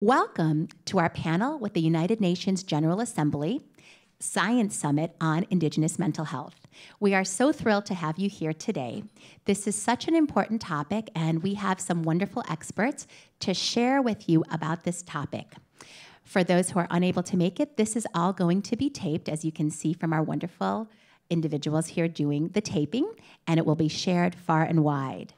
Welcome to our panel with the United Nations General Assembly Science Summit on Indigenous Mental Health. We are so thrilled to have you here today. This is such an important topic, and we have some wonderful experts to share with you about this topic. For those who are unable to make it, this is all going to be taped, as you can see from our wonderful individuals here doing the taping, and it will be shared far and wide.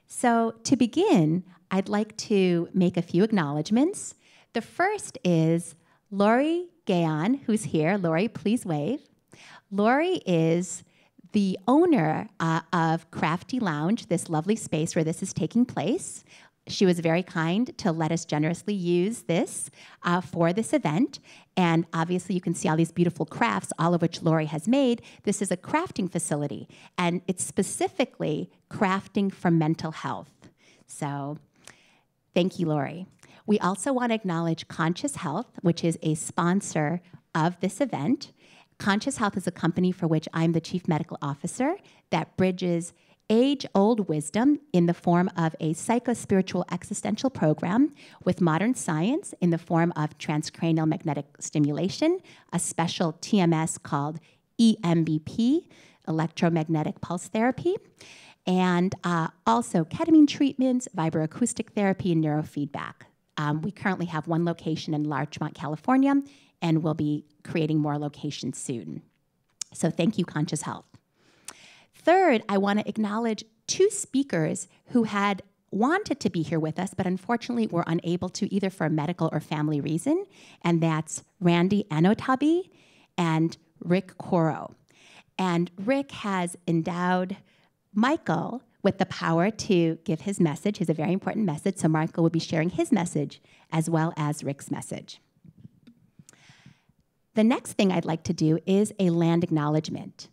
So to begin, I'd like to make a few acknowledgments. The first is Lori Gaon, who's here. Lori, please wave. Lori is the owner of Crafty Lounge, this lovely space where this is taking place. She was very kind to let us generously use this for this event. And obviously, you can see all these beautiful crafts, all of which Lori has made. This is a crafting facility, and it's specifically crafting for mental health. So thank you, Lori. We also want to acknowledge Conscious Health, which is a sponsor of this event. Conscious Health is a company for which I'm the Chief Medical Officer that bridges age-old wisdom in the form of a psycho-spiritual existential program with modern science in the form of transcranial magnetic stimulation, a special TMS called EMBP, electromagnetic pulse therapy, and also ketamine treatments, vibroacoustic therapy, and neurofeedback. We currently have one location in Larchmont, California, and we'll be creating more locations soon. So thank you, Conscious Health. Third, I want to acknowledge two speakers who had wanted to be here with us, but unfortunately were unable to either for a medical or family reason, and that's Randy Anotabi and Rick Coro. And Rick has endowed Michael with the power to give his message, is a very important message, so Michael will be sharing his message as well as Rick's message. The next thing I'd like to do is a land acknowledgement.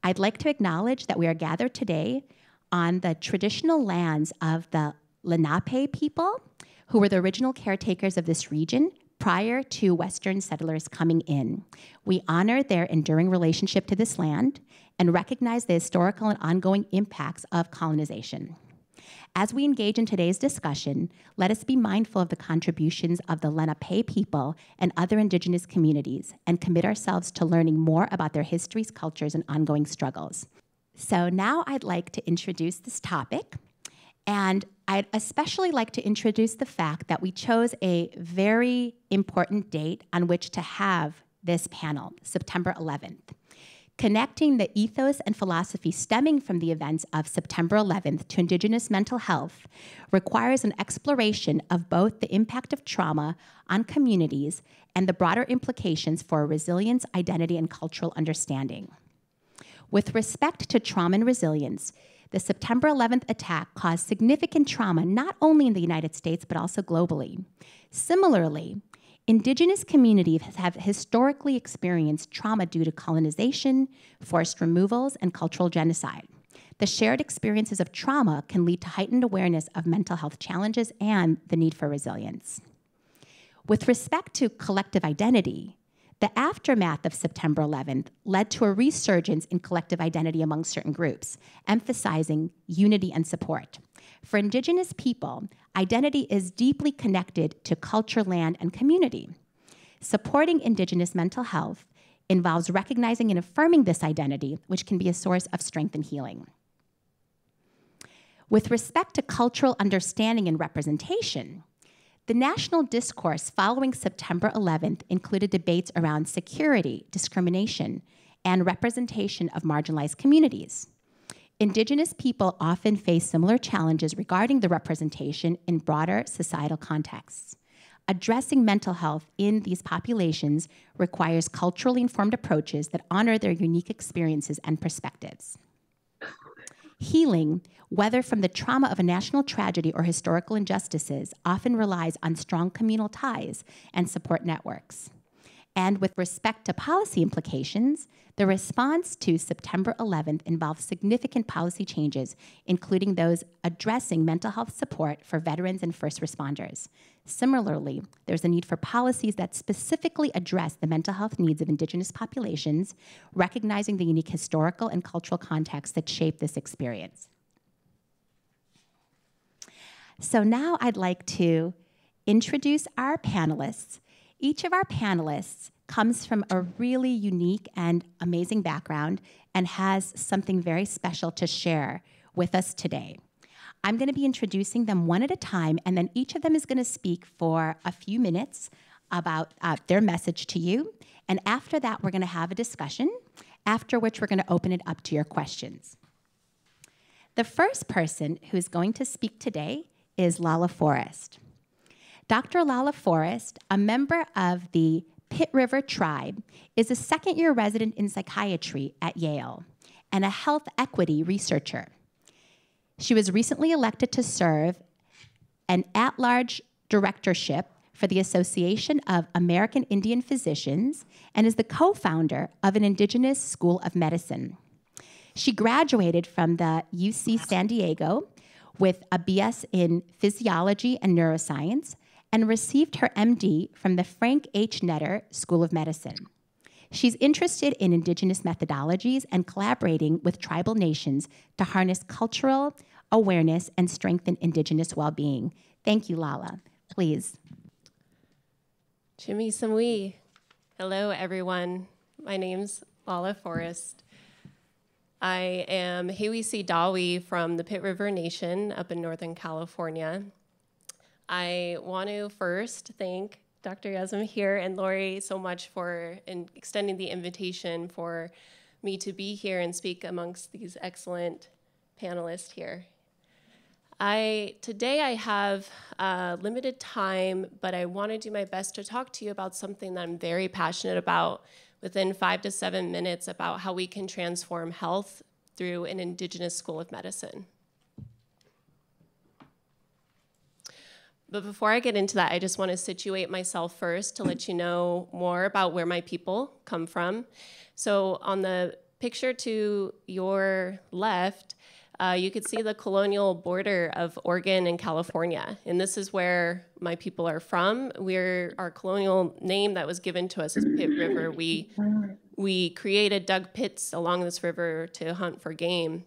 I'd like to acknowledge that we are gathered today on the traditional lands of the Lenape people, who were the original caretakers of this region prior to Western settlers coming in. We honor their enduring relationship to this land and recognize the historical and ongoing impacts of colonization. As we engage in today's discussion, let us be mindful of the contributions of the Lenape people and other indigenous communities and commit ourselves to learning more about their histories, cultures, and ongoing struggles. So now I'd like to introduce this topic, and I'd especially like to introduce the fact that we chose a very important date on which to have this panel, September 11th. Connecting the ethos and philosophy stemming from the events of September 11th to Indigenous mental health requires an exploration of both the impact of trauma on communities and the broader implications for resilience, identity, and cultural understanding. With respect to trauma and resilience, the September 11th attack caused significant trauma not only in the United States but also globally. Similarly, Indigenous communities have historically experienced trauma due to colonization, forced removals, and cultural genocide. The shared experiences of trauma can lead to heightened awareness of mental health challenges and the need for resilience. With respect to collective identity, the aftermath of September 11th led to a resurgence in collective identity among certain groups, emphasizing unity and support. For Indigenous people, identity is deeply connected to culture, land, and community. Supporting Indigenous mental health involves recognizing and affirming this identity, which can be a source of strength and healing. With respect to cultural understanding and representation, the national discourse following September 11th included debates around security, discrimination, and representation of marginalized communities. Indigenous people often face similar challenges regarding the representation in broader societal contexts. Addressing mental health in these populations requires culturally informed approaches that honor their unique experiences and perspectives. Healing, whether from the trauma of a national tragedy or historical injustices, often relies on strong communal ties and support networks. And with respect to policy implications, the response to September 11th involved significant policy changes, including those addressing mental health support for veterans and first responders. Similarly, there's a need for policies that specifically address the mental health needs of Indigenous populations, recognizing the unique historical and cultural contexts that shape this experience. So now I'd like to introduce our panelists. Each of our panelists comes from a really unique and amazing background and has something very special to share with us today. I'm going to be introducing them one at a time, and then each of them is going to speak for a few minutes about their message to you. And after that, we're going to have a discussion, after which we're going to open it up to your questions. The first person who's going to speak today is Lala Forrest. Dr. Lala Forrest, a member of the Pitt River Tribe, is a second-year resident in psychiatry at Yale and a health equity researcher. She was recently elected to serve an at-large directorship for the Association of American Indian Physicians and is the co-founder of an Indigenous School of Medicine. She graduated from the UC San Diego with a BS in Physiology and Neuroscience and received her MD from the Frank H. Netter School of Medicine. She's interested in Indigenous methodologies and collaborating with tribal nations to harness cultural awareness and strengthen Indigenous well-being. Thank you, Lala. Please. AnnaYusimMD. Hello, everyone. My name's Lala Forrest. I am Hiwi-Si-Dawi from the Pitt River Nation up in Northern California. I want to first thank Dr. Yusim here and Lori so much for extending the invitation for me to be here and speak amongst these excellent panelists here. Today I have limited time, but I want to do my best to talk to you about something that I'm very passionate about within 5 to 7 minutes about how we can transform health through an Indigenous School of Medicine. But before I get into that, I just want to situate myself first to let you know more about where my people come from. So on the picture to your left, you could see the colonial border of Oregon and California. And this is where my people are from. Our colonial name that was given to us is Pitt River. We created dug pits along this river to hunt for game.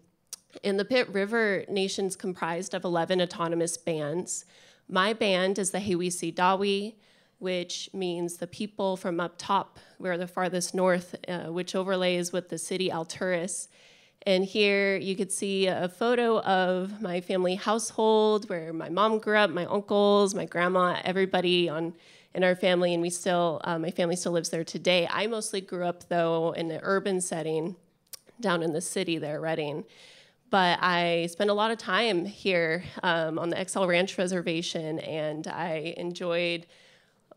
And the Pitt River Nation's comprised of 11 autonomous bands. My band is the Hiwi-Si-Dawi, which means the people from up top. We're the farthest north, which overlays with the city Alturas. And here you could see a photo of my family household where my mom grew up, my uncles, my grandma, everybody in our family, and my family still lives there today. I mostly grew up, though, in an urban setting down in the city there, Redding. But I spent a lot of time here on the XL Ranch Reservation, and I enjoyed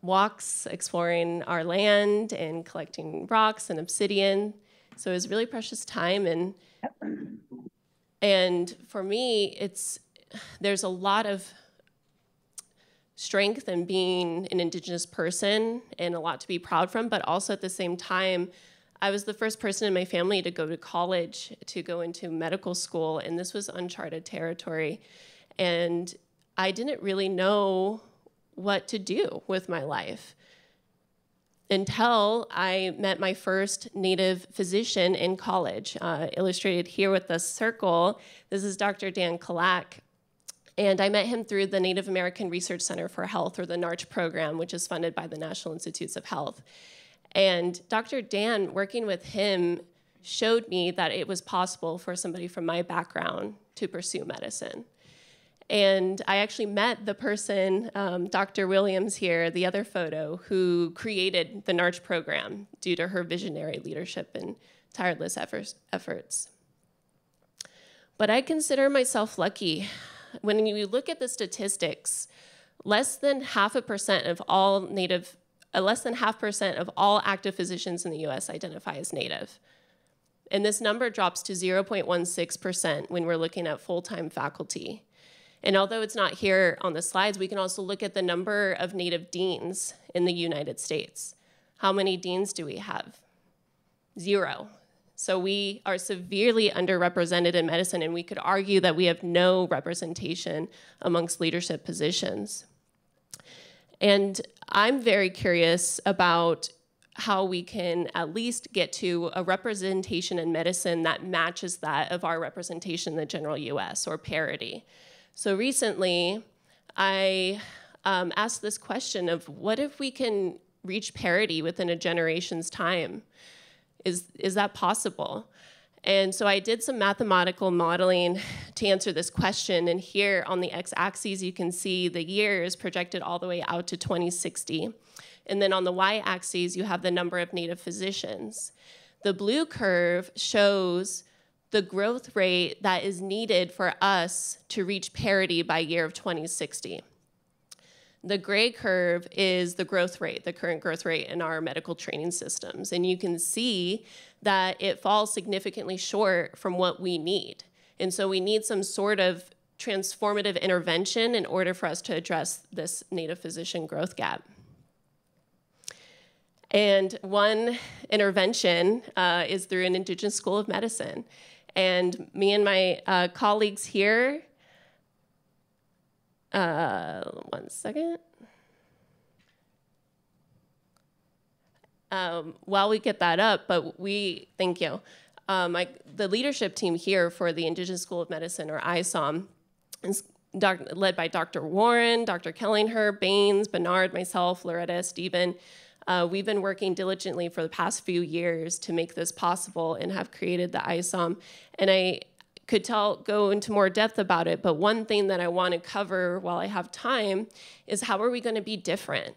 walks exploring our land and collecting rocks and obsidian. So it was really precious time, and for me, there's a lot of strength in being an Indigenous person and a lot to be proud from, but also at the same time, I was the first person in my family to go to college, to go into medical school, and this was uncharted territory. And I didn't really know what to do with my life until I met my first Native physician in college, illustrated here with the circle. This is Dr. Dan Kalak. And I met him through the Native American Research Center for Health, or the NARCH program, which is funded by the National Institutes of Health. And Dr. Dan, working with him, showed me that it was possible for somebody from my background to pursue medicine. And I actually met the person, Dr. Williams here, the other photo, who created the NARCH program due to her visionary leadership and tireless efforts. But I consider myself lucky. When you look at the statistics, less than 0.5% of all active physicians in the US identify as Native. And this number drops to 0.16% when we're looking at full-time faculty. And although it's not here on the slides, we can also look at the number of Native deans in the United States. How many deans do we have? 0. So we are severely underrepresented in medicine, and we could argue that we have no representation amongst leadership positions. And I'm very curious about how we can at least get to a representation in medicine that matches that of our representation in the general US, or parity. So recently, I asked this question of what if we can reach parity within a generation's time? Is that possible? And so I did some mathematical modeling to answer this question. And here on the x-axis, you can see the years projected all the way out to 2060. And then on the y-axis, you have the number of Native physicians. The blue curve shows the growth rate that is needed for us to reach parity by year of 2060. The gray curve is the growth rate, the current growth rate in our medical training systems. And you can see that it falls significantly short from what we need. And so we need some sort of transformative intervention in order for us to address this Native physician growth gap. And one intervention is through an Indigenous School of Medicine. And me and my colleagues here, one second. While we get that up, thank you. The leadership team here for the Indigenous School of Medicine, or ISOM, is led by Dr. Warren, Dr. Kellinger, Baines, Bernard, myself, Loretta, Stephen. We've been working diligently for the past few years to make this possible and have created the ISOM. And I could go into more depth about it, but one thing that I want to cover while I have time is how are we going to be different?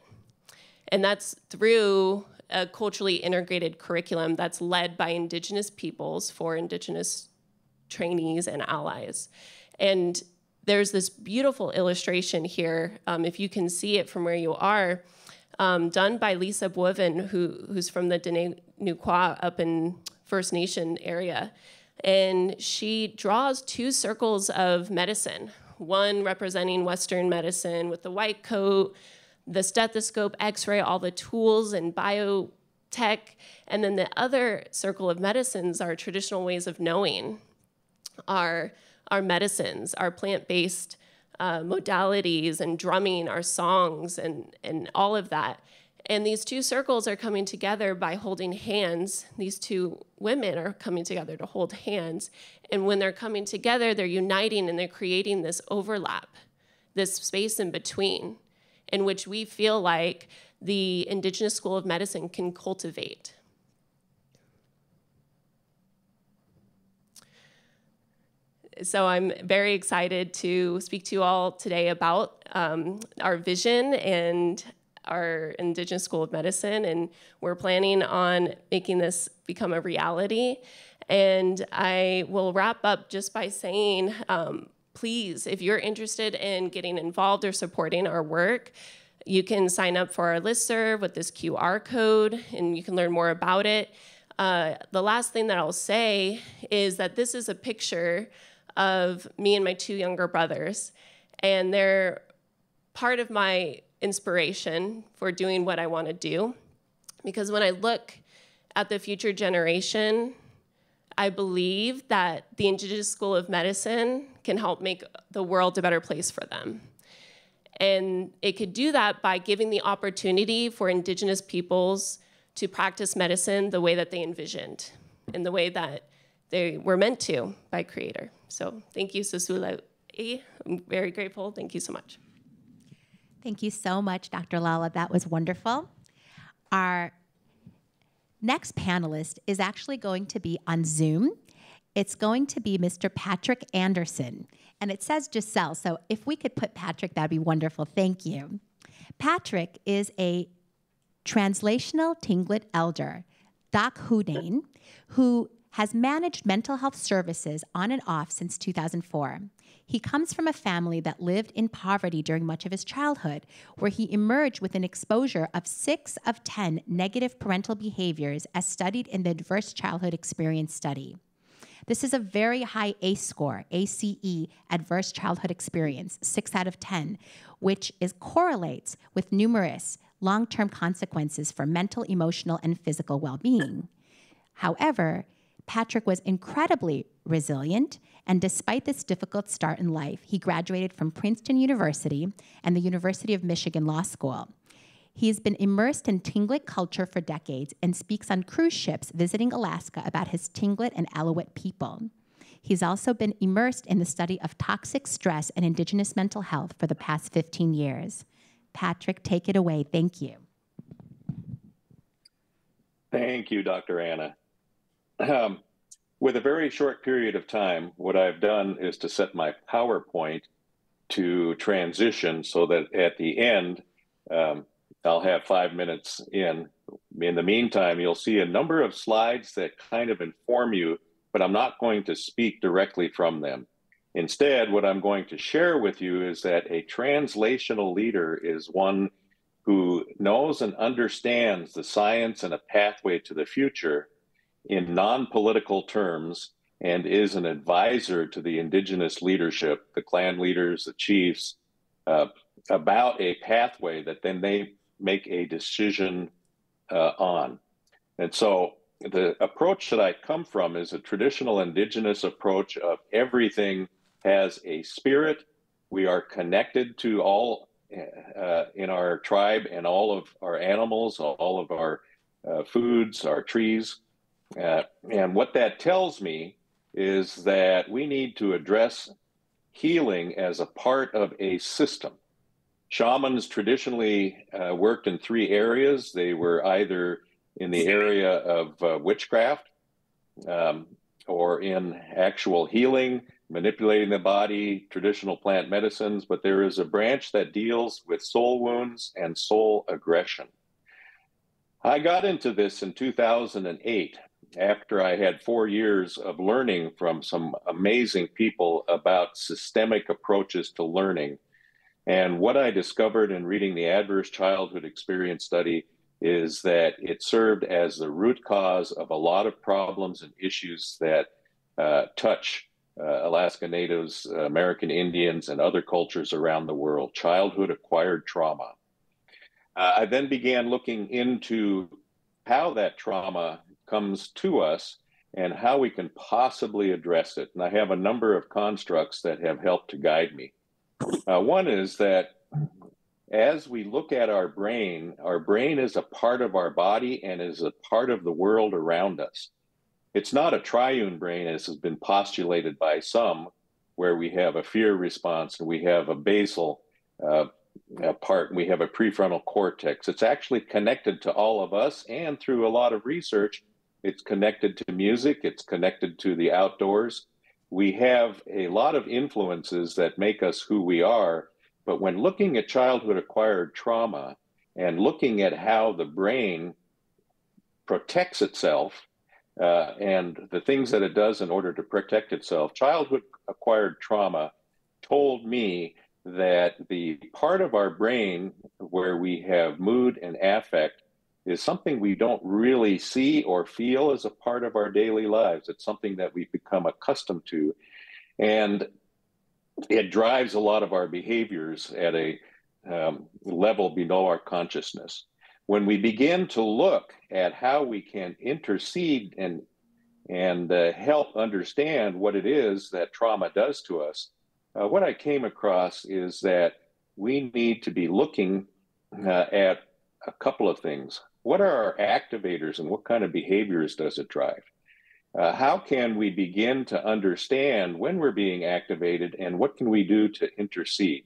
And that's through a culturally integrated curriculum that's led by Indigenous peoples for Indigenous trainees and allies. And there's this beautiful illustration here, if you can see it from where you are, done by Lisa Boivin, who's from the Dene-Nuqua up in First Nation area. And she draws two circles of medicine, one representing Western medicine with the white coat, the stethoscope, x-ray, all the tools and biotech, and then the other circle of medicines are traditional ways of knowing our medicines, our plant-based modalities and drumming, our songs and all of that. And these two circles are coming together by holding hands. These two women are coming together to hold hands. And when they're coming together, they're uniting and they're creating this overlap, this space in between, in which we feel like the Indigenous School of Medicine can cultivate. So I'm very excited to speak to you all today about our vision and our Indigenous School of Medicine, and we're planning on making this become a reality. And I will wrap up just by saying, please, if you're interested in getting involved or supporting our work, you can sign up for our listserv with this QR code, and you can learn more about it. The last thing that I'll say is that this is a picture of me and my two younger brothers, and they're part of my inspiration for doing what I want to do. Because when I look at the future generation, I believe that the Indigenous School of Medicine can help make the world a better place for them. And it could do that by giving the opportunity for Indigenous peoples to practice medicine the way that they envisioned, in the way that they were meant to by Creator. So thank you, Sasula. I'm very grateful. Thank you so much. Thank you so much, Dr. Lala. That was wonderful. Our next panelist is actually going to be on Zoom. It's going to be Mr. Patrick Anderson. And it says Giselle, so if we could put Patrick, that'd be wonderful. Thank you. Patrick is a translational Tlingit elder, Dak Houdain, who has managed mental health services on and off since 2004. He comes from a family that lived in poverty during much of his childhood, where he emerged with an exposure of 6 of 10 negative parental behaviors as studied in the Adverse Childhood Experience Study. This is a very high ACE score, ACE, Adverse Childhood Experience, 6 out of 10, which correlates with numerous long-term consequences for mental, emotional, and physical well-being. However, Patrick was incredibly resilient, and despite this difficult start in life, he graduated from Princeton University and the University of Michigan Law School. He has been immersed in Tlingit culture for decades and speaks on cruise ships visiting Alaska about his Tlingit and Alawite people. He's also been immersed in the study of toxic stress and Indigenous mental health for the past 15 years. Patrick, take it away. Thank you. Thank you, Dr. Anna. With a very short period of time, what I've done is to set my PowerPoint to transition so that at the end, I'll have 5 minutes in. In the meantime, you'll see a number of slides that kind of inform you, but I'm not going to speak directly from them. Instead, what I'm going to share with you is that a translational leader is one who knows and understands the science and a pathway to the future in non-political terms and is an advisor to the Indigenous leadership, the clan leaders, the chiefs, about a pathway that then they make a decision on. And so the approach that I come from is a traditional Indigenous approach of everything has a spirit. We are connected to all in our tribe and all of our animals, all of our foods, our trees. And what that tells me is that we need to address healing as a part of a system. Shamans traditionally worked in 3 areas. They were either in the area of witchcraft or in actual healing, manipulating the body, traditional plant medicines, but there is a branch that deals with soul wounds and soul aggression. I got into this in 2008 after I had 4 years of learning from some amazing people about systemic approaches to learning. And what I discovered in reading the Adverse Childhood Experience Study is that it served as the root cause of a lot of problems and issues that touch Alaska Natives, American Indians, and other cultures around the world, childhood acquired trauma. I then began looking into how that trauma comes to us and how we can possibly address it. And I have a number of constructs that have helped to guide me. One is that as we look at our brain is a part of our body and is a part of the world around us. It's not a triune brain, as has been postulated by some, where we have a fear response and we have a basal part and we have a prefrontal cortex. It's actually connected to all of us, and through a lot of research, it's connected to music, it's connected to the outdoors. We have a lot of influences that make us who we are, but when looking at childhood acquired trauma and looking at how the brain protects itself and the things that it does in order to protect itself, childhood acquired trauma told me that the part of our brain where we have mood and affect is something we don't really see or feel as a part of our daily lives. It's something that we've become accustomed to. And it drives a lot of our behaviors at a level below our consciousness. When we begin to look at how we can intercede and help understand what it is that trauma does to us, what I came across is that we need to be looking at a couple of things. What are our activators and what kind of behaviors does it drive? How can we begin to understand when we're being activated and what can we do to intercede,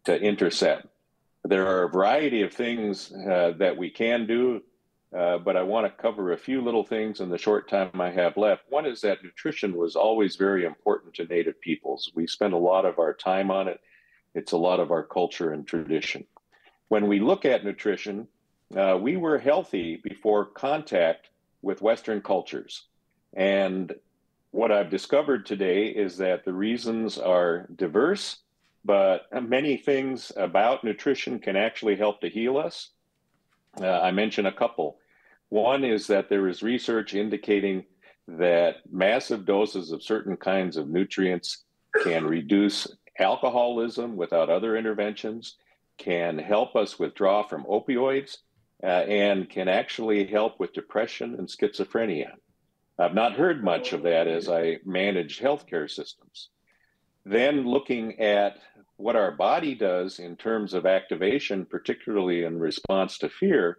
to intercept? There are a variety of things that we can do, but I want to cover a few little things in the short time I have left. One is that nutrition was always very important to Native peoples. We spend a lot of our time on it. It's a lot of our culture and tradition. When we look at nutrition, we were healthy before contact with Western cultures. And what I've discovered today is that the reasons are diverse, but many things about nutrition can actually help to heal us. I mentioned a couple. One is that there is research indicating that massive doses of certain kinds of nutrients can reduce alcoholism without other interventions, can help us withdraw from opioids, and can actually help with depression and schizophrenia. I've not heard much of that as I manage healthcare systems. Then looking at what our body does in terms of activation, particularly in response to fear,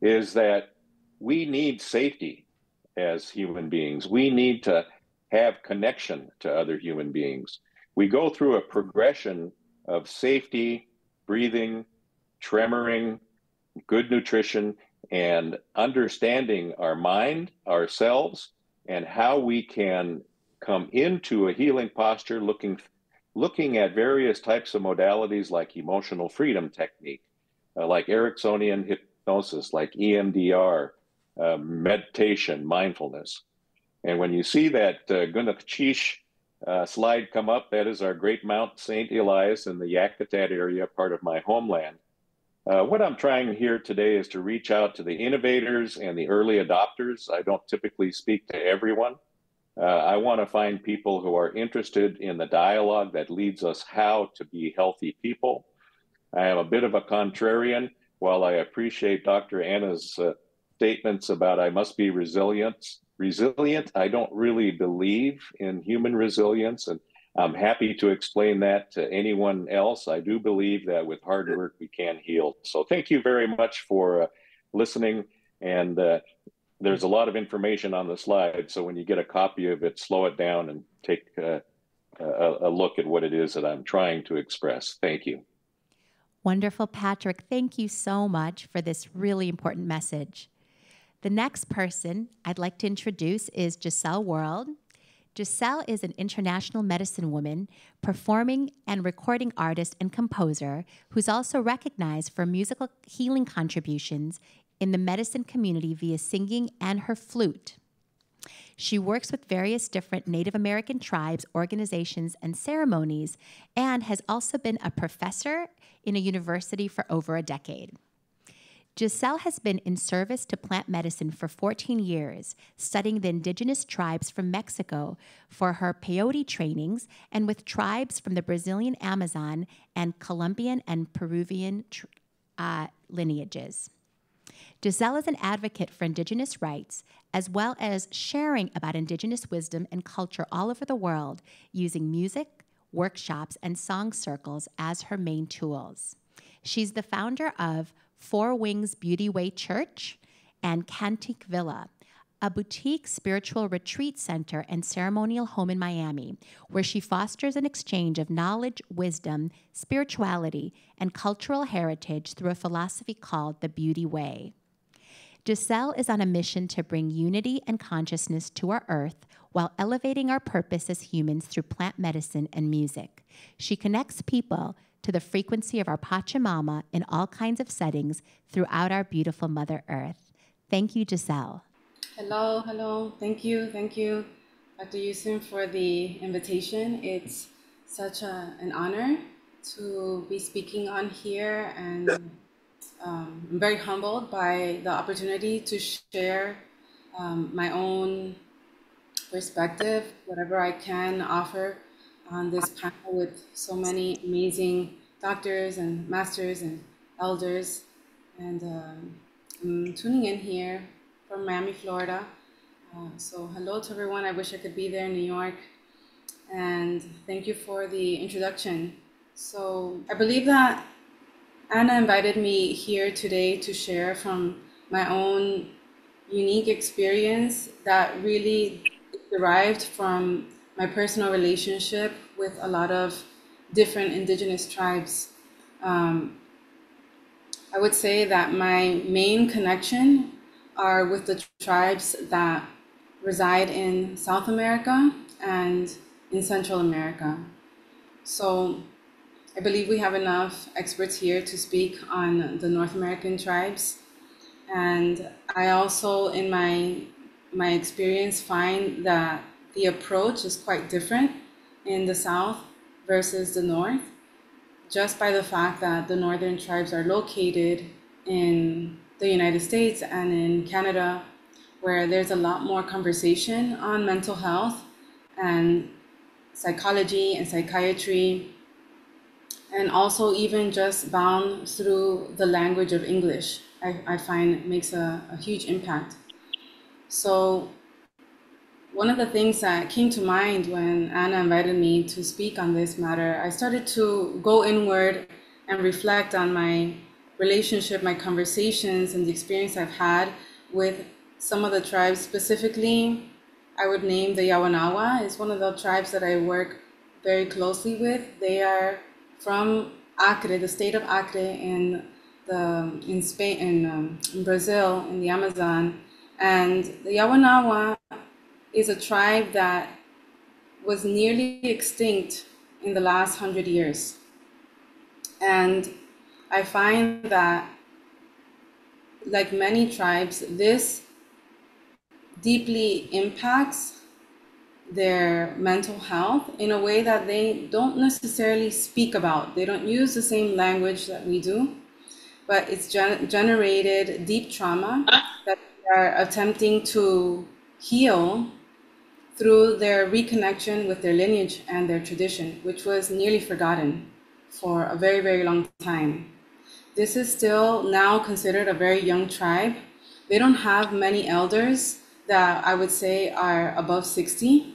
is that we need safety as human beings. We need to have connection to other human beings. We go through a progression of safety, breathing, tremoring, good nutrition, and understanding our mind, ourselves, and how we can come into a healing posture looking at various types of modalities like emotional freedom technique, like Ericksonian hypnosis, like EMDR, meditation, mindfulness. And when you see that Gunachish slide come up, that is our great Mount St. Elias in the Yakutat area, part of my homeland. What I'm trying here today is to reach out to the innovators and the early adopters. I don't typically speak to everyone. I want to find people who are interested in the dialogue that leads us how to be healthy people. I am a bit of a contrarian. While I appreciate Dr. Anna's statements about I must be resilient, I don't really believe in human resilience, and I'm happy to explain that to anyone else. I do believe that with hard work we can heal. So thank you very much for listening, and there's a lot of information on the slide, so when you get a copy of it, slow it down and take a look at what it is that I'm trying to express. Thank you. Wonderful, Patrick. Thank you so much for this really important message. The next person I'd like to introduce is Giselle World. Giselle is an international medicine woman, performing and recording artist and composer who's also recognized for musical healing contributions in the medicine community via singing and her flute. She works with various different Native American tribes, organizations, and ceremonies, and has also been a professor in a university for over a decade. Giselle has been in service to plant medicine for 14 years, studying the indigenous tribes from Mexico for her peyote trainings and with tribes from the Brazilian Amazon and Colombian and Peruvian lineages. Giselle is an advocate for indigenous rights, as well as sharing about indigenous wisdom and culture all over the world, using music, workshops, and song circles as her main tools. She's the founder of Four Wings Beauty Way Church and Cantique Villa, a boutique spiritual retreat center and ceremonial home in Miami, where she fosters an exchange of knowledge, wisdom, spirituality, and cultural heritage through a philosophy called the Beauty Way. Giselle is on a mission to bring unity and consciousness to our earth while elevating our purpose as humans through plant medicine and music. She connects people to the frequency of our Pachamama in all kinds of settings throughout our beautiful Mother Earth. Thank you, Giselle. Hello. Thank you, Dr. Yusim, for the invitation. It's such an honor to be speaking on here, and I'm very humbled by the opportunity to share my own perspective, whatever I can offer on this panel with so many amazing doctors and masters and elders. And I'm tuning in here from Miami, Florida. So hello to everyone. I wish I could be there in New York. And thank you for the introduction. So I believe that Anna invited me here today to share from my own unique experience that really derived from my personal relationship with a lot of different indigenous tribes. I would say that my main connection are with the tribes that reside in South America and in Central America. So I believe we have enough experts here to speak on the North American tribes. And I also, in my experience, find that the approach is quite different in the South versus the North, just by the fact that the Northern tribes are located in the United States and in Canada, where there's a lot more conversation on mental health and psychology and psychiatry, and also even just bound through the language of English, I find makes a huge impact. So one of the things that came to mind when Anna invited me to speak on this matter, I started to go inward and reflect on my relationship, my conversations, and the experience I've had with some of the tribes. Specifically, I would name the Yawanawa is one of the tribes that I work very closely with. They are from Acre, the state of Acre in in Spain, in Brazil, in the Amazon. And the Yawanawa is a tribe that was nearly extinct in the last 100 years. And I find that, like many tribes, this deeply impacts their mental health in a way that they don't necessarily speak about. They don't use the same language that we do, but it's generated deep trauma that they are attempting to heal through their reconnection with their lineage and their tradition, which was nearly forgotten for a very, very long time. This is still now considered a very young tribe. They don't have many elders that I would say are above 60,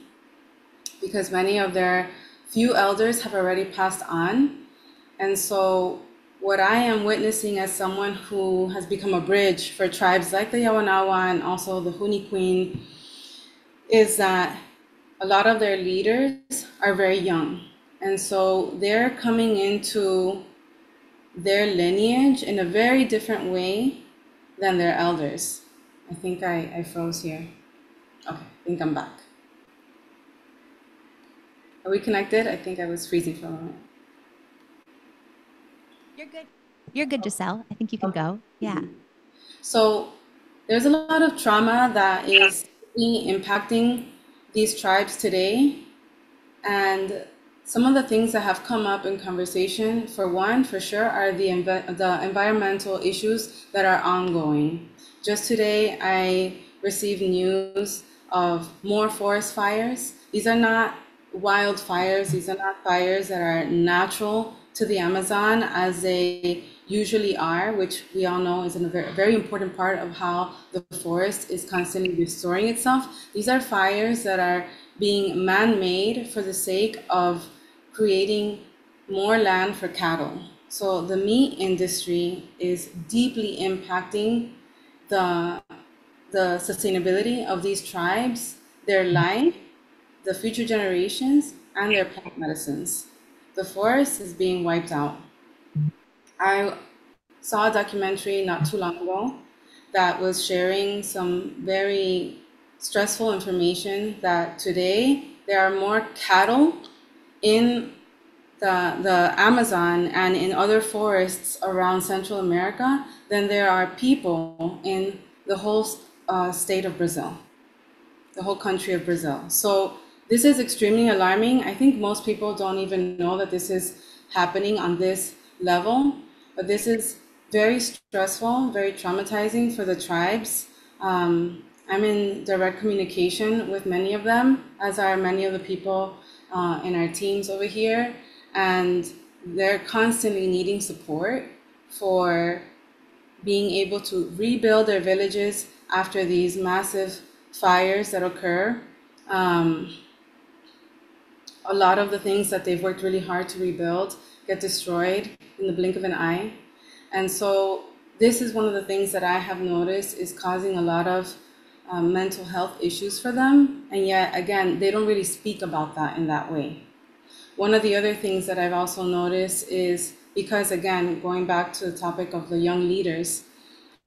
because many of their few elders have already passed on. And so what I am witnessing as someone who has become a bridge for tribes like the Yawanawa and also the Huni Queen is that a lot of their leaders are very young. And so they're coming into their lineage in a very different way than their elders. I think I froze here. Okay, I think I'm back. Are we connected? I think I was freezing for a moment. You're good. You're good, Giselle. I think you can go. Yeah. So there's a lot of trauma that is impacting these tribes today. And some of the things that have come up in conversation, for one, for sure, are the environmental issues that are ongoing. Just today, I received news of more forest fires. These are not wildfires. These are not fires that are natural to the Amazon as they usually are, which we all know is a very important part of how the forest is constantly restoring itself. These are fires that are being man-made for the sake of creating more land for cattle. So the meat industry is deeply impacting the sustainability of these tribes, their life, the future generations, and their plant medicines. The forest is being wiped out. I saw a documentary not too long ago that was sharing some very stressful information that today there are more cattle in the Amazon and in other forests around Central America than there are people in the whole state of Brazil, the whole country of Brazil. So this is extremely alarming. I think most people don't even know that this is happening on this level, but this is very stressful, very traumatizing for the tribes. I'm in direct communication with many of them, as are many of the people in our teams over here, and they're constantly needing support for being able to rebuild their villages after these massive fires that occur. A lot of the things that they've worked really hard to rebuild get destroyed in the blink of an eye. And so this is one of the things that I have noticed is causing a lot of mental health issues for them. And yet, again, they don't really speak about that in that way. One of the other things that I've also noticed is because, again, going back to the topic of the young leaders,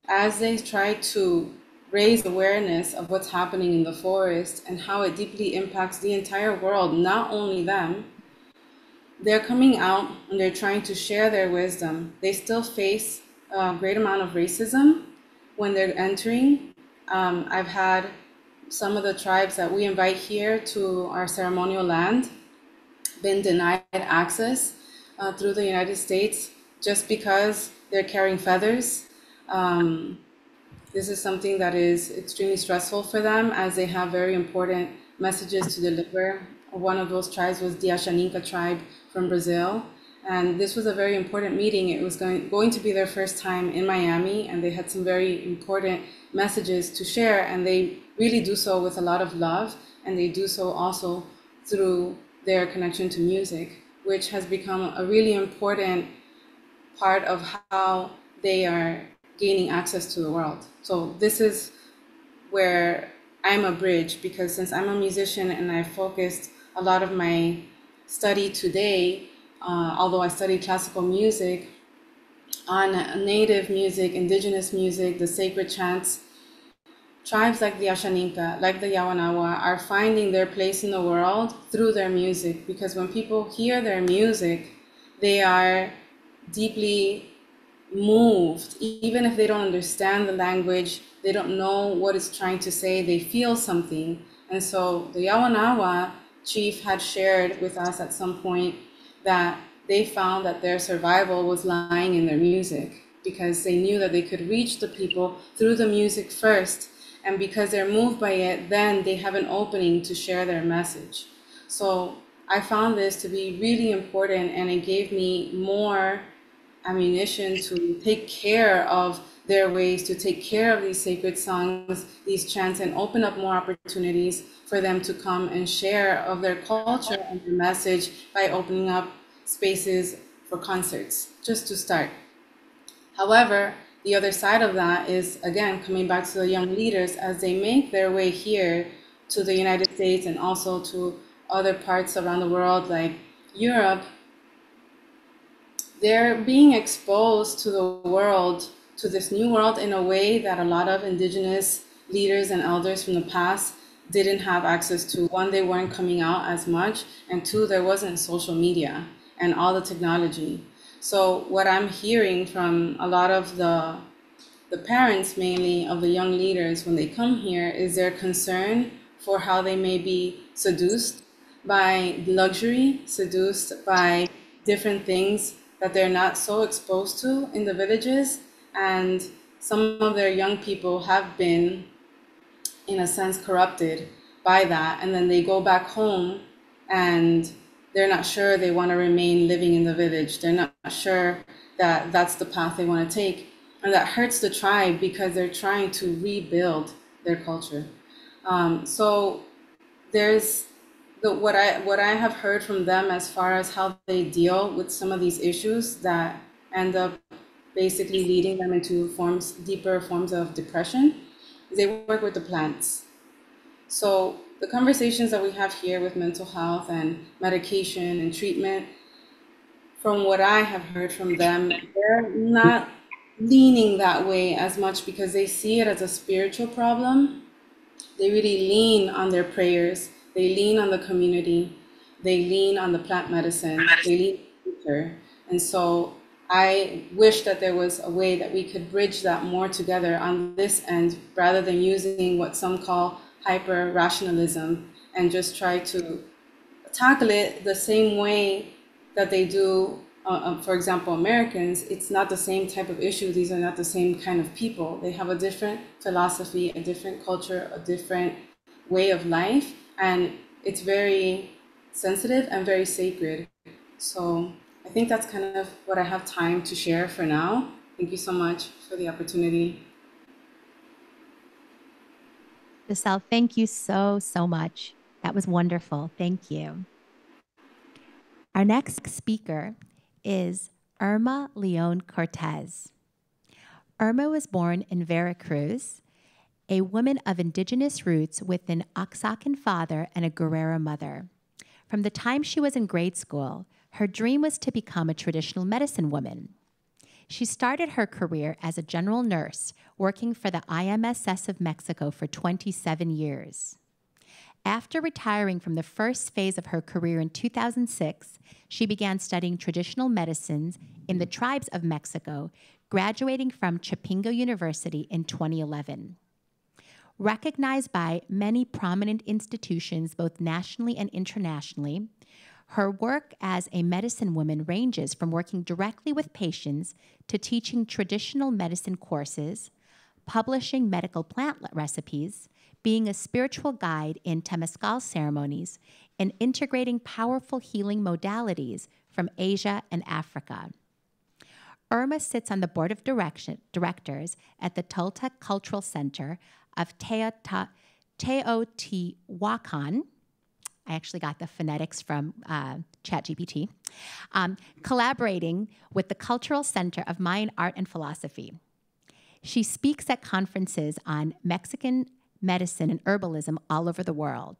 as they try to raise awareness of what's happening in the forest and how it deeply impacts the entire world, not only them, they're coming out and they're trying to share their wisdom. They still face a great amount of racism when they're entering. I've had some of the tribes that we invite here to our ceremonial land been denied access through the United States just because they're carrying feathers. This is something that is extremely stressful for them as they have very important messages to deliver. One of those tribes was the Ashaninka tribe from Brazil. And this was a very important meeting. It was going to be their first time in Miami, and they had some very important messages to share. And they really do so with a lot of love. And they do so also through their connection to music, which has become a really important part of how they are gaining access to the world. So this is where I'm a bridge, because since I'm a musician and I focused a lot of my study today, although I studied classical music, on native music, indigenous music, the sacred chants. Tribes like the Ashaninka, like the Yawanawa, are finding their place in the world through their music, because when people hear their music, they are deeply moved. Even if they don't understand the language, they don't know what it's trying to say, they feel something. And so the Yawanawa chief had shared with us at some point that they found that their survival was lying in their music, because they knew that they could reach the people through the music first. And because they're moved by it, then they have an opening to share their message. So I found this to be really important, and it gave me more ammunition to take care of their ways, to take care of these sacred songs, these chants, and open up more opportunities for them to come and share of their culture and their message by opening up spaces for concerts, just to start. However, the other side of that is, again, coming back to the young leaders, as they make their way here to the United States and also to other parts around the world like Europe, they're being exposed to the world, to this new world, in a way that a lot of indigenous leaders and elders from the past didn't have access to. One, they weren't coming out as much, and two, there wasn't social media and all the technology. So what I'm hearing from a lot of the parents, mainly of the young leaders, when they come here, is their concern for how they may be seduced by luxury, seduced by different things that they're not so exposed to in the villages. And some of their young people have been, in a sense, corrupted by that. And then they go back home and they're not sure they want to remain living in the village. They're not sure that that's the path they want to take. And that hurts the tribe, because they're trying to rebuild their culture. So there's what I have heard from them as far as how they deal with some of these issues that end up basically leading them into deeper forms of depression. They work with the plants. So the conversations that we have here with mental health and medication and treatment, from what I have heard from them, they're not leaning that way as much, because they see it as a spiritual problem. They really lean on their prayers. They lean on the community. They lean on the plant medicine. They lean on nature. And so I wish that there was a way that we could bridge that more together on this end, rather than using what some call hyper rationalism and just try to tackle it the same way that they do. For example, Americans, it's not the same type of issue. These are not the same kind of people. They have a different philosophy, a different culture, a different way of life, and it's very sensitive and very sacred. So I think that's kind of what I have time to share for now. Thank you so much for the opportunity. Giselle, thank you so much. That was wonderful. Thank you. Our next speaker is Irma Leon Cortez. Irma was born in Veracruz, a woman of indigenous roots with an Oaxacan father and a Guerrero mother. From the time she was in grade school, her dream was to become a traditional medicine woman. She started her career as a general nurse, working for the IMSS of Mexico for 27 years. After retiring from the first phase of her career in 2006, she began studying traditional medicines in the tribes of Mexico, graduating from Chapingo University in 2011. Recognized by many prominent institutions, both nationally and internationally, her work as a medicine woman ranges from working directly with patients to teaching traditional medicine courses, publishing medical plant recipes, being a spiritual guide in Temescal ceremonies, and integrating powerful healing modalities from Asia and Africa. Irma sits on the board of directors at the Toltec Cultural Center of Teotihuacan. I actually got the phonetics from ChatGPT, collaborating with the Cultural Center of Mayan Art and Philosophy. She speaks at conferences on Mexican medicine and herbalism all over the world.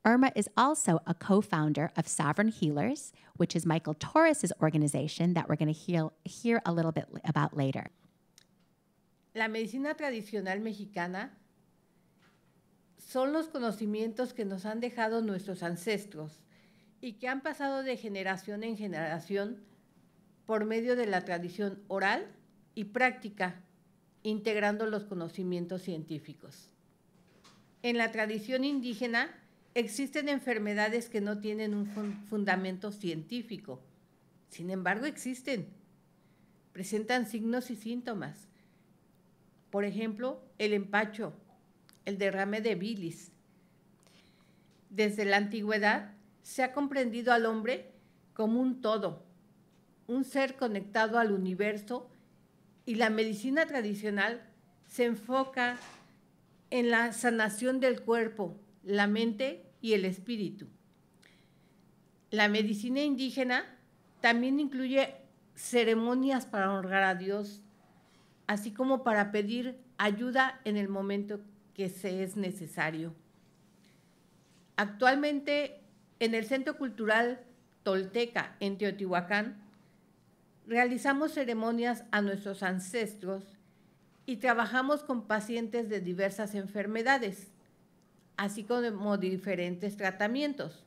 Irma is also a co-founder of Sovereign Healers, which is Michael Torres's organization that we're going to hear a little bit about later. La medicina tradicional mexicana son los conocimientos que nos han dejado nuestros ancestros y que han pasado de generación en generación por medio de la tradición oral y práctica, integrando los conocimientos científicos. En la tradición indígena existen enfermedades que no tienen un fundamento científico. Sin embargo, existen. Presentan signos y síntomas. Por ejemplo, el empacho, el derrame de bilis. Desde la antigüedad se ha comprendido al hombre como un todo, un ser conectado al universo, y la medicina tradicional se enfoca en la sanación del cuerpo, la mente y el espíritu. La medicina indígena también incluye ceremonias para honrar a Dios, así como para pedir ayuda en el momento que se es necesario. Actualmente, en el Centro Cultural Tolteca en Teotihuacán, realizamos ceremonias a nuestros ancestros y trabajamos con pacientes de diversas enfermedades, así como de diferentes tratamientos.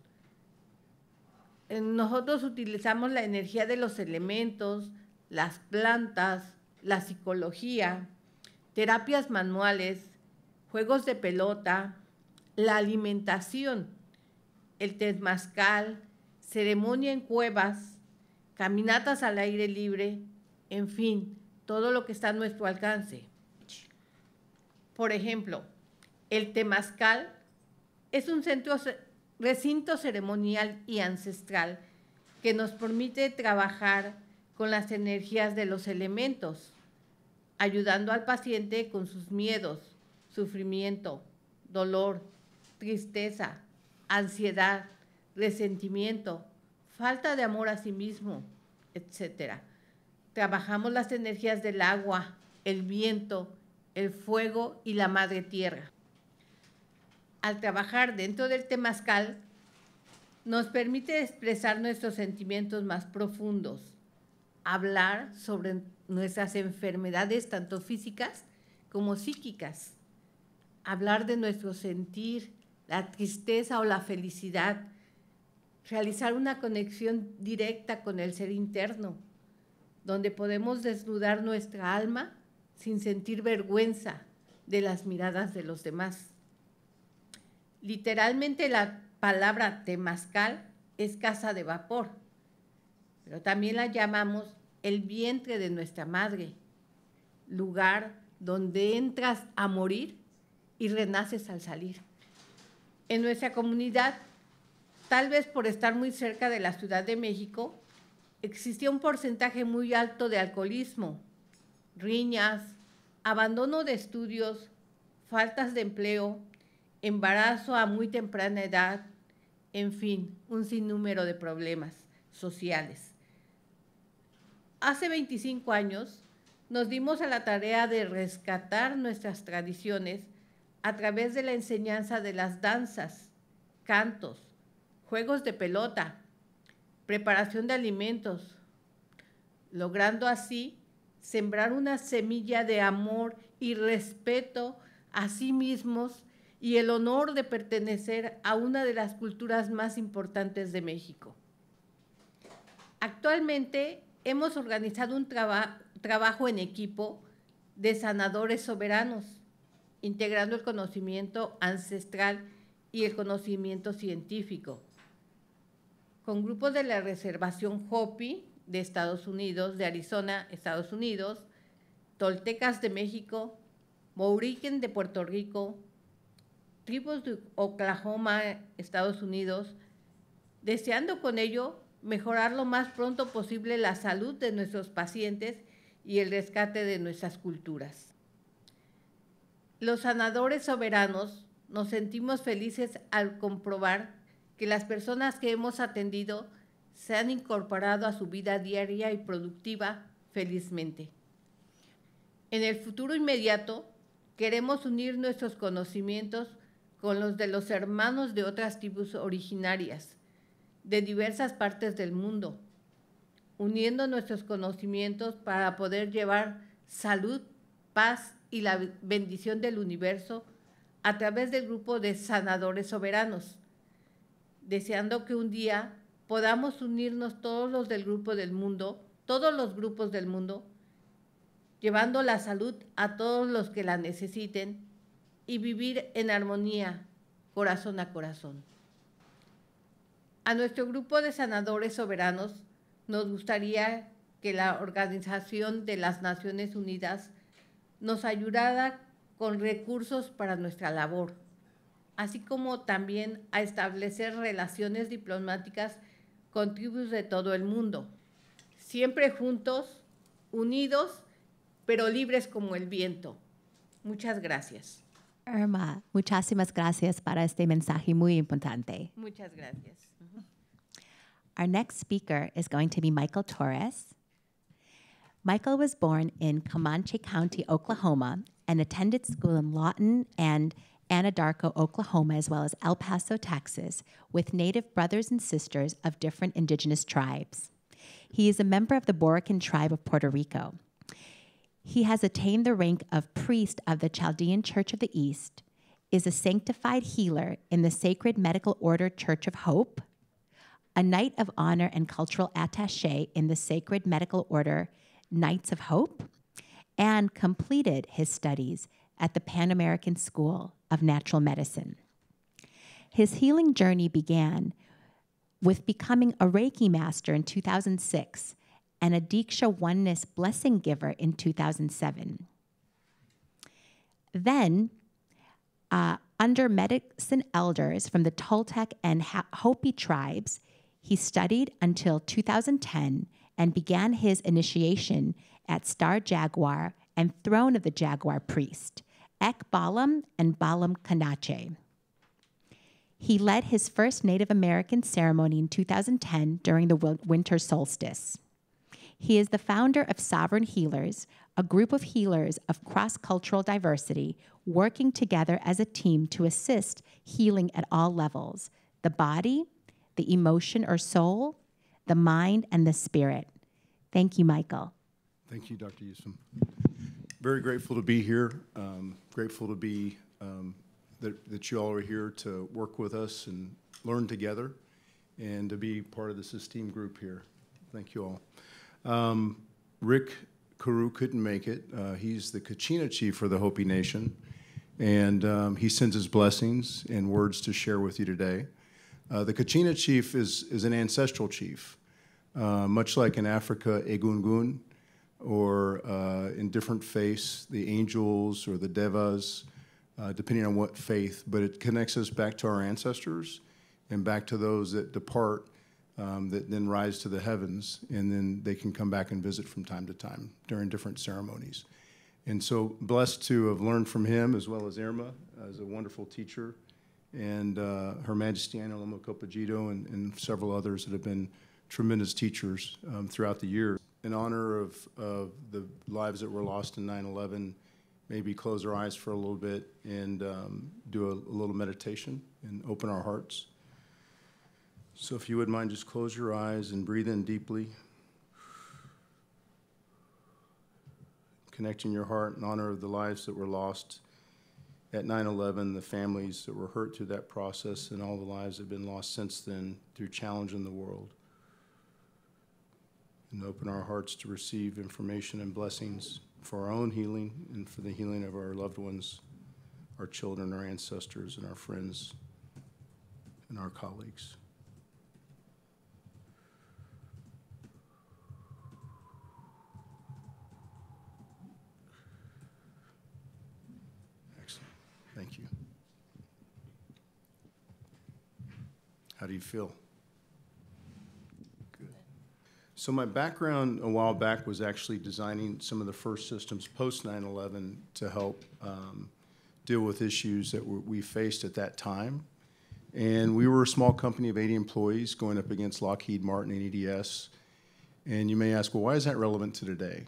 Nosotros utilizamos la energía de los elementos, las plantas, la psicología, terapias manuales, juegos de pelota, la alimentación, el temazcal, ceremonia en cuevas, caminatas al aire libre, en fin, todo lo que está a nuestro alcance. Por ejemplo, el temazcal es un recinto ceremonial y ancestral que nos permite trabajar con las energías de los elementos, ayudando al paciente con sus miedos, sufrimiento, dolor, tristeza, ansiedad, resentimiento, falta de amor a sí mismo, etc. Trabajamos las energías del agua, el viento, el fuego y la madre tierra. Al trabajar dentro del temazcal, nos permite expresar nuestros sentimientos más profundos, hablar sobre nuestras enfermedades tanto físicas como psíquicas, hablar de nuestro sentir, la tristeza o la felicidad, realizar una conexión directa con el ser interno, donde podemos desnudar nuestra alma sin sentir vergüenza de las miradas de los demás. Literalmente la palabra temazcal es casa de vapor, pero también la llamamos el vientre de nuestra madre, lugar donde entras a morir y renaces al salir. En nuestra comunidad, tal vez por estar muy cerca de la Ciudad de México, existía un porcentaje muy alto de alcoholismo, riñas, abandono de estudios, faltas de empleo, embarazo a muy temprana edad, en fin, un sinnúmero de problemas sociales. Hace 25 años nos dimos a la tarea de rescatar nuestras tradiciones a través de la enseñanza de las danzas, cantos, juegos de pelota, preparación de alimentos, logrando así sembrar una semilla de amor y respeto a sí mismos y el honor de pertenecer a una de las culturas más importantes de México. Actualmente hemos organizado un trabajo en equipo de sanadores soberanos, integrando el conocimiento ancestral y el conocimiento científico, con grupos de la Reservación Hopi de Estados Unidos, de Arizona, Estados Unidos, Toltecas de México, Bouriquen de Puerto Rico, tribus de Oklahoma, Estados Unidos, deseando con ello mejorar lo más pronto posible la salud de nuestros pacientes y el rescate de nuestras culturas. Los sanadores soberanos nos sentimos felices al comprobar que las personas que hemos atendido se han incorporado a su vida diaria y productiva felizmente. En el futuro inmediato, queremos unir nuestros conocimientos con los de los hermanos de otras tribus originarias de diversas partes del mundo, uniendo nuestros conocimientos para poder llevar salud, paz y la bendición del universo a través del grupo de sanadores soberanos, deseando que un día podamos unirnos todos los del grupo del mundo, todos los grupos del mundo, llevando la salud a todos los que la necesiten y vivir en armonía, corazón a corazón. A nuestro grupo de sanadores soberanos nos gustaría que la Organización de las Naciones Unidas nos ayudara con recursos para nuestra labor, así como también a establecer relaciones diplomáticas con tribus de todo el mundo, siempre juntos, unidos, pero libres como el viento. Muchas gracias. Irma, muchísimas gracias para este mensaje muy importante. Muchas gracias. Our next speaker is going to be Michael Torres. Michael was born in Comanche County, Oklahoma, and attended school in Lawton and Anadarko, Oklahoma, as well as El Paso, Texas, with Native brothers and sisters of different indigenous tribes. He is a member of the Borican tribe of Puerto Rico. He has attained the rank of priest of the Chaldean Church of the East, is a sanctified healer in the Sacred Medical Order Church of Hope, a Knight of Honor and Cultural Attaché in the Sacred Medical Order Knights of Hope, and completed his studies at the Pan American School of Natural Medicine. His healing journey began with becoming a Reiki master in 2006 and a Diksha Oneness Blessing Giver in 2007. Then, under medicine elders from the Toltec and Hopi tribes, he studied until 2010 and began his initiation at Star Jaguar and Throne of the Jaguar Priest, Ek Balam and Balam Kanache. He led his first Native American ceremony in 2010 during the winter solstice. He is the founder of Sovereign Healers, a group of healers of cross-cultural diversity working together as a team to assist healing at all levels, the body, the emotion or soul, the mind, and the spirit. Thank you, Michael. Thank you, Dr. Yusim. Very grateful to be here. Grateful to be that you all are here to work with us and learn together and to be part of this esteemed group here. Thank you all. Rick Carew couldn't make it. He's the Kachina chief for the Hopi Nation, and he sends his blessings and words to share with you today. The Kachina chief is an ancestral chief, much like in Africa, Egungun, or in different faiths, the angels or the devas, depending on what faith, but it connects us back to our ancestors and back to those that depart, that then rise to the heavens, and then they can come back and visit from time to time during different ceremonies. And so blessed to have learned from him, as well as Irma, as a wonderful teacher, and Her Majesty Anna Lomacopagito and several others that have been tremendous teachers throughout the years. In honor of the lives that were lost in 9/11, maybe close our eyes for a little bit and do a little meditation and open our hearts. So if you wouldn't mind, just close your eyes and breathe in deeply. Connecting your heart in honor of the lives that were lost at 9/11, the families that were hurt through that process, and all the lives that have been lost since then through challenging the world. And open our hearts to receive information and blessings for our own healing and for the healing of our loved ones, our children, our ancestors, and our friends, and our colleagues. Excellent. Thank you. How do you feel? So my background a while back was actually designing some of the first systems post 9/11 to help deal with issues that we faced at that time. And we were a small company of 80 employees going up against Lockheed Martin and EDS. And you may ask, well, why is that relevant to today?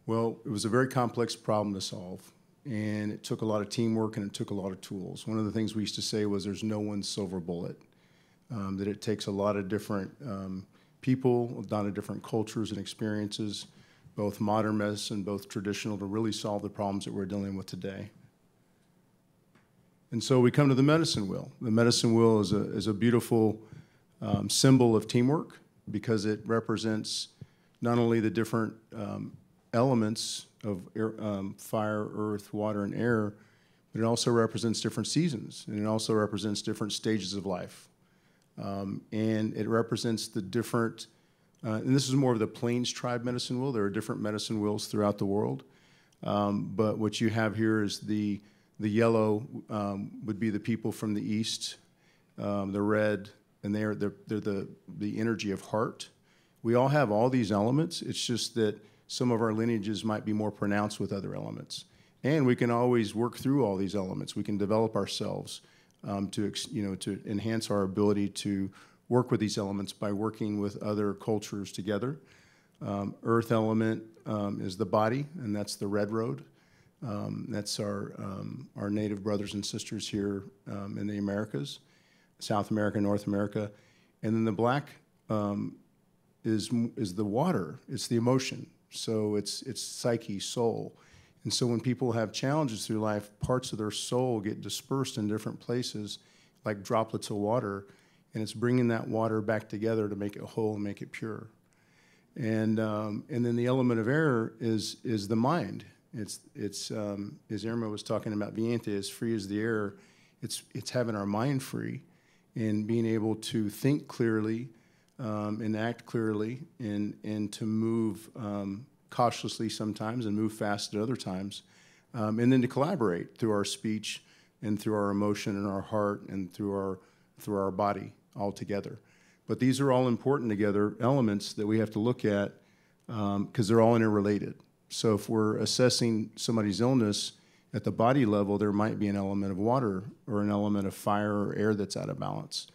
Well, it was a very complex problem to solve. And it took a lot of teamwork and it took a lot of tools. One of the things we used to say was there's no one silver bullet, that it takes a lot of different people, a lot of different cultures and experiences, both modern medicine, both traditional, to really solve the problems that we're dealing with today. And so we come to the medicine wheel. The medicine wheel is a beautiful symbol of teamwork because it represents not only the different elements of air, fire, earth, water, and air, but it also represents different seasons, and it also represents different stages of life. And it represents the different, and this is more of the Plains tribe medicine wheel. There are different medicine wheels throughout the world. But what you have here is the yellow would be the people from the east, the red, and they're the energy of heart. We all have all these elements. It's just that some of our lineages might be more pronounced with other elements. And we can always work through all these elements. We can develop ourselves to enhance our ability to work with these elements by working with other cultures together. Earth element is the body, and that's the red road. That's our native brothers and sisters here in the Americas, South America, North America. And then the black is the water. It's the emotion. So it's psyche, soul. And so when people have challenges through life, parts of their soul get dispersed in different places like droplets of water, and it's bringing that water back together to make it whole and make it pure. And then the element of air is the mind. It's as Irma was talking about, Viente, as free as the air. It's having our mind free and being able to think clearly, and act clearly, and to move cautiously sometimes and move fast at other times, and then to collaborate through our speech and through our emotion and our heart and through our body all together. But these are all important together elements that we have to look at because they're all interrelated. So if we're assessing somebody's illness at the body level, there might be an element of water or an element of fire or air that's out of balance.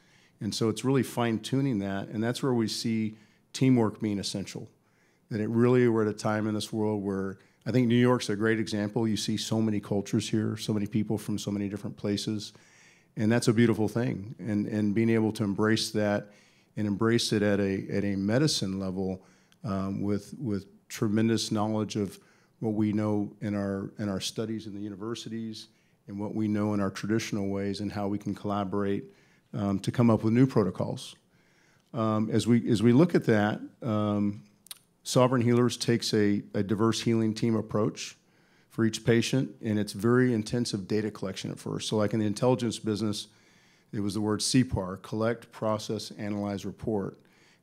And so it's really fine-tuning that, and that's where we see teamwork being essential. That it really, we're at a time in this world where I think New York's a great example. You see so many cultures here, so many people from so many different places, and that's a beautiful thing. And being able to embrace that and embrace it at a medicine level with tremendous knowledge of what we know in our studies in the universities and what we know in our traditional ways and how we can collaborate to come up with new protocols. As we look at that, Sovereign Healers takes a diverse healing team approach for each patient, and it's very intensive data collection at first. So like in the intelligence business, it was the word CPAR, collect, process, analyze, report.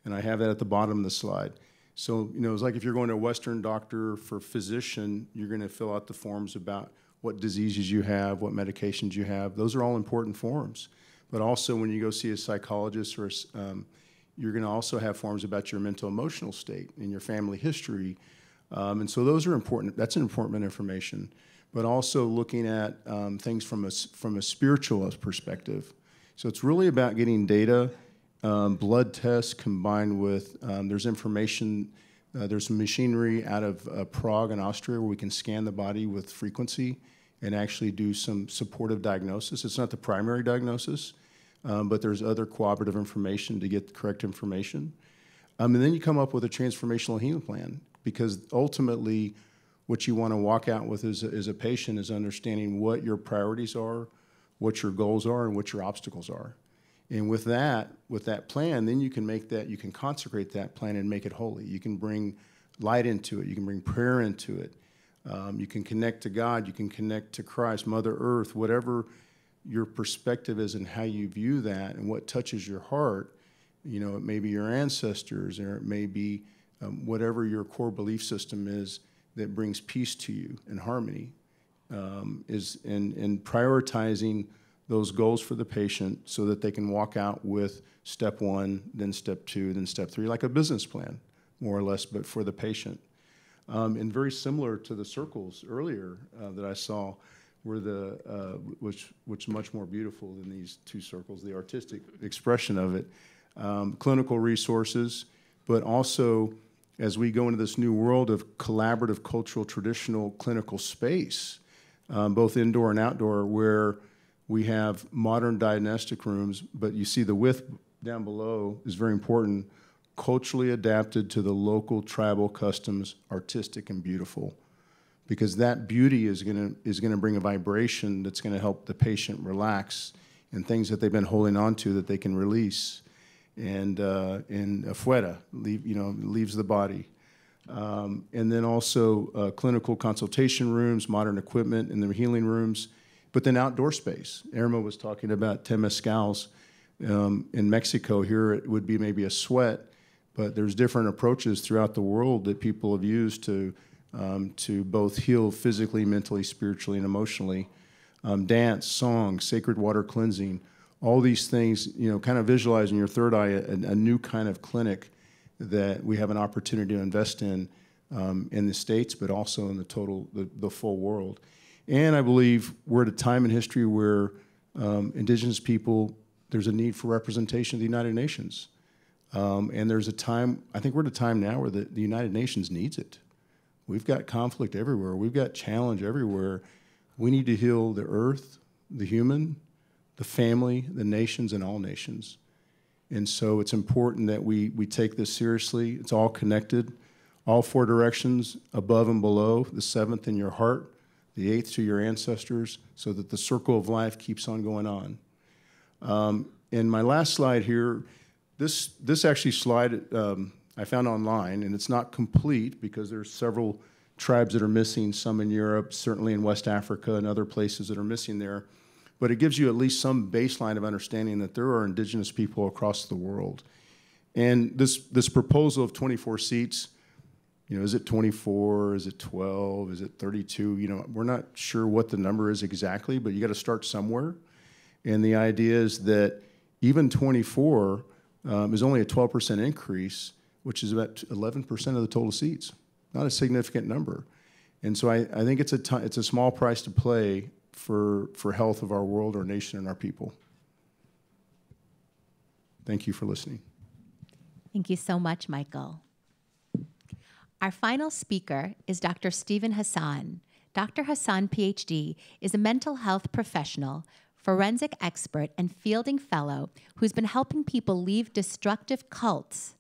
And I have that at the bottom of the slide. So, it's like if you're going to a Western doctor for physician, you're going to fill out the forms about what diseases you have, what medications you have. Those are all important forms. But also when you go see a psychologist, or you're going to also have forms about your mental emotional state and your family history. And so those are important. That's an important information. But also looking at things from a spiritual perspective. So it's really about getting data, blood tests combined with, there's information, there's some machinery out of Prague in Austria where we can scan the body with frequency and actually do some supportive diagnosis. It's not the primary diagnosis, but there's other cooperative information to get the correct information. And then you come up with a transformational healing plan, because ultimately what you want to walk out with as a patient is understanding what your priorities are, what your goals are, and what your obstacles are. And with that plan, then you can consecrate that plan and make it holy. You can bring light into it. You can bring prayer into it. You can connect to God. You can connect to Christ, Mother Earth, whatever your perspective is and how you view that and what touches your heart. It may be your ancestors, or it may be whatever your core belief system is that brings peace to you and harmony, is in prioritizing those goals for the patient so that they can walk out with step 1, then step 2, then step 3, like a business plan, more or less, but for the patient. And very similar to the circles earlier that I saw, were which much more beautiful than these two circles, the artistic expression of it. Clinical resources, but also as we go into this new world of collaborative, cultural, traditional clinical space, both indoor and outdoor, where we have modern diagnostic rooms, but you see the width down below is very important, culturally adapted to the local tribal customs, artistic and beautiful. Because that beauty is gonna bring a vibration that's gonna help the patient relax, and things that they've been holding on to that they can release, and afuera, leaves the body. And then also clinical consultation rooms, modern equipment in the healing rooms, but then outdoor space. Irma was talking about temazcals in Mexico. Here it would be maybe a sweat, but there's different approaches throughout the world that people have used to both heal physically, mentally, spiritually, and emotionally. Dance, song, sacred water cleansing, all these things, kind of visualize in your third eye a new kind of clinic that we have an opportunity to invest in the States, but also in the full world. And I believe we're at a time in history where Indigenous people, there's a need for representation of the United Nations. And there's a time, I think we're at a time now where the United Nations needs it. We've got conflict everywhere. We've got challenge everywhere. We need to heal the earth, the human, the family, the nations, and all nations. And so it's important that we take this seriously. It's all connected, all four directions, above and below, the seventh in your heart, the eighth to your ancestors, so that the circle of life keeps on going on. And my last slide here, this actually slide I found online, and it's not complete because there's several tribes that are missing, some in Europe, certainly in West Africa and other places that are missing there. But it gives you at least some baseline of understanding that there are Indigenous people across the world. And this proposal of 24 seats, is it 24, is it 12, is it 32? We're not sure what the number is exactly, but you got to start somewhere. And the idea is that even 24 is only a 12% increase, which is about 11% of the total seats. Not a significant number. And so I think it's a small price to pay for health of our world, our nation, and our people. Thank you for listening. Thank you so much, Michael. Our final speaker is Dr. Stephen Hassan. Dr. Hassan, PhD, is a mental health professional, forensic expert, and fielding fellow who's been helping people leave destructive cults.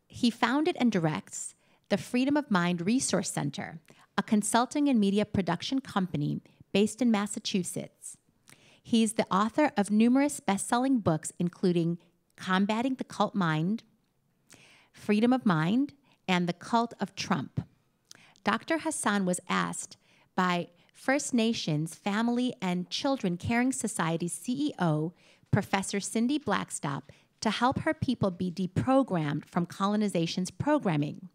He founded and directs the Freedom of Mind Resource Center, a consulting and media production company based in Massachusetts. He's the author of numerous best-selling books, including Combating the Cult Mind, Freedom of Mind, and The Cult of Trump. Dr. Hassan was asked by First Nations Family and Children Caring Society's CEO, Professor Cindy Blackstop, to help her people be deprogrammed from colonization's programming.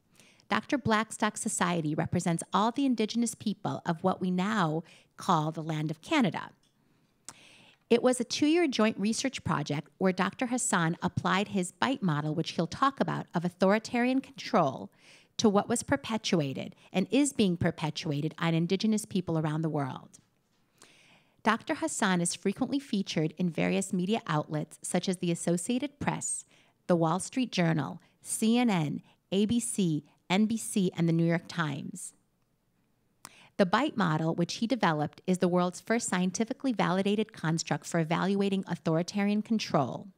Dr. Blackstock Society represents all the Indigenous people of what we now call the land of Canada. It was a 2-year joint research project where Dr. Hassan applied his BITE model, which he'll talk about, of authoritarian control to what was perpetuated and is being perpetuated on Indigenous people around the world. Dr. Hassan is frequently featured in various media outlets such as the Associated Press, the Wall Street Journal, CNN, ABC, NBC, and the New York Times. The BITE model, which he developed, is the world's first scientifically validated construct for evaluating authoritarian control.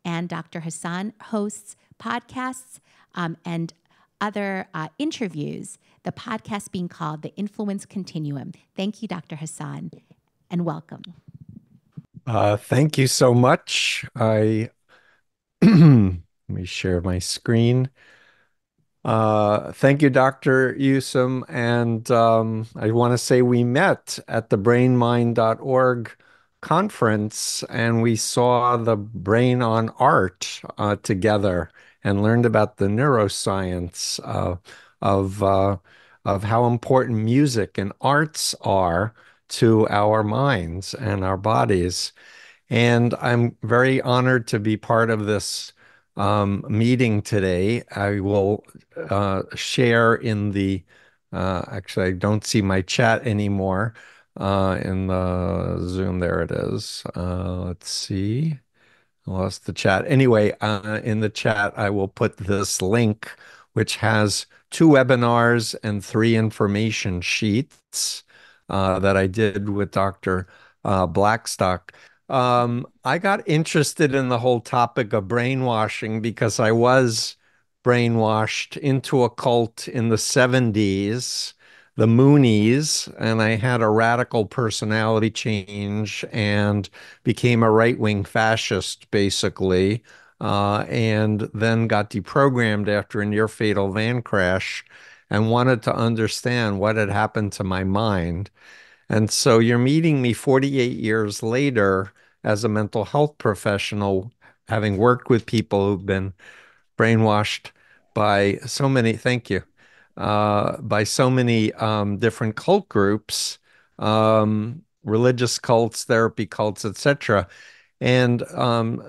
And Dr. Hassan hosts podcasts and other interviews, the podcast being called The Influence Continuum. Thank you, Dr. Hassan, and welcome. Thank you so much. Let me share my screen. Thank you, Dr. Yusim. And I want to say we met at the brainmind.org conference, and we saw the brain on art together and learned about the neuroscience of how important music and arts are to our minds and our bodies. And I'm very honored to be part of this meeting today. I will share in the, actually, I don't see my chat anymore in the Zoom. There it is. Let's see. I lost the chat. Anyway, in the chat, I will put this link, which has 2 webinars and 3 information sheets that I did with Dr. Blackstock. I got interested in the whole topic of brainwashing because I was brainwashed into a cult in the 70s, the Moonies, and I had a radical personality change and became a right-wing fascist, basically, and then got deprogrammed after a near-fatal van crash and wanted to understand what had happened to my mind. And so you're meeting me 48 years later as a mental health professional, having worked with people who've been brainwashed by so many, thank you, by so many different cult groups, religious cults, therapy cults, etc. And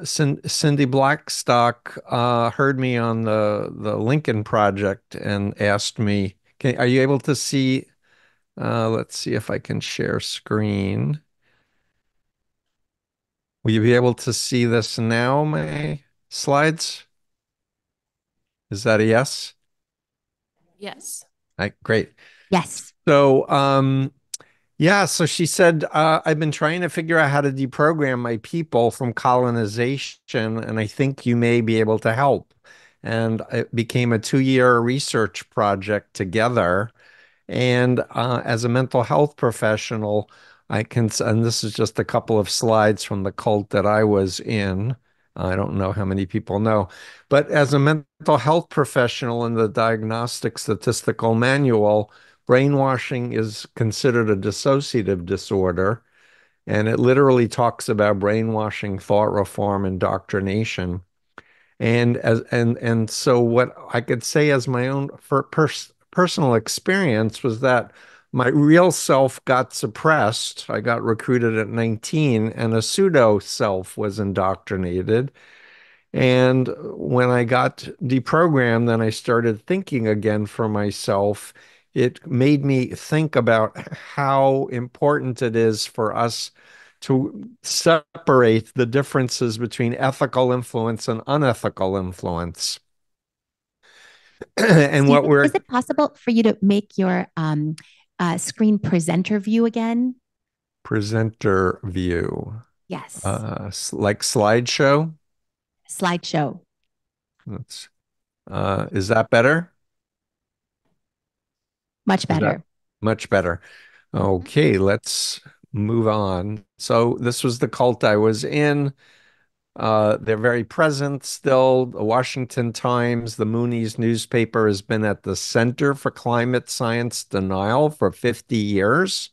Cindy Blackstock heard me on the Lincoln Project and asked me, are you able to see? Let's see if I can share screen. Will you be able to see this now, my slides? Is that a yes? Yes. Great. Yes. So, yeah, so she said, I've been trying to figure out how to deprogram my people from colonization, and I think you may be able to help. And it became a 2-year research project together. And as a mental health professional, I can, and this is just a couple of slides from the cult that I was in. I don't know how many people know, but as a mental health professional in the Diagnostic Statistical Manual, brainwashing is considered a dissociative disorder. And it literally talks about brainwashing, thought reform, indoctrination. And so what I could say as my own personal experience was that my real self got suppressed. I got recruited at 19, and a pseudo self was indoctrinated. And when I got deprogrammed, then I started thinking again for myself. It made me think about how important it is for us to separate the differences between ethical influence and unethical influence. And what Stephen, we're is it possible for you to make your screen presenter view again? presenter view, Yes. like slideshow. Slideshow. Let's, is that better? Much Is that better. much better? Okay, let's move on. So this was the cult I was in. They're very present still. The Washington Times, the Moonies newspaper, has been at the Center for Climate Science Denial for 50 years.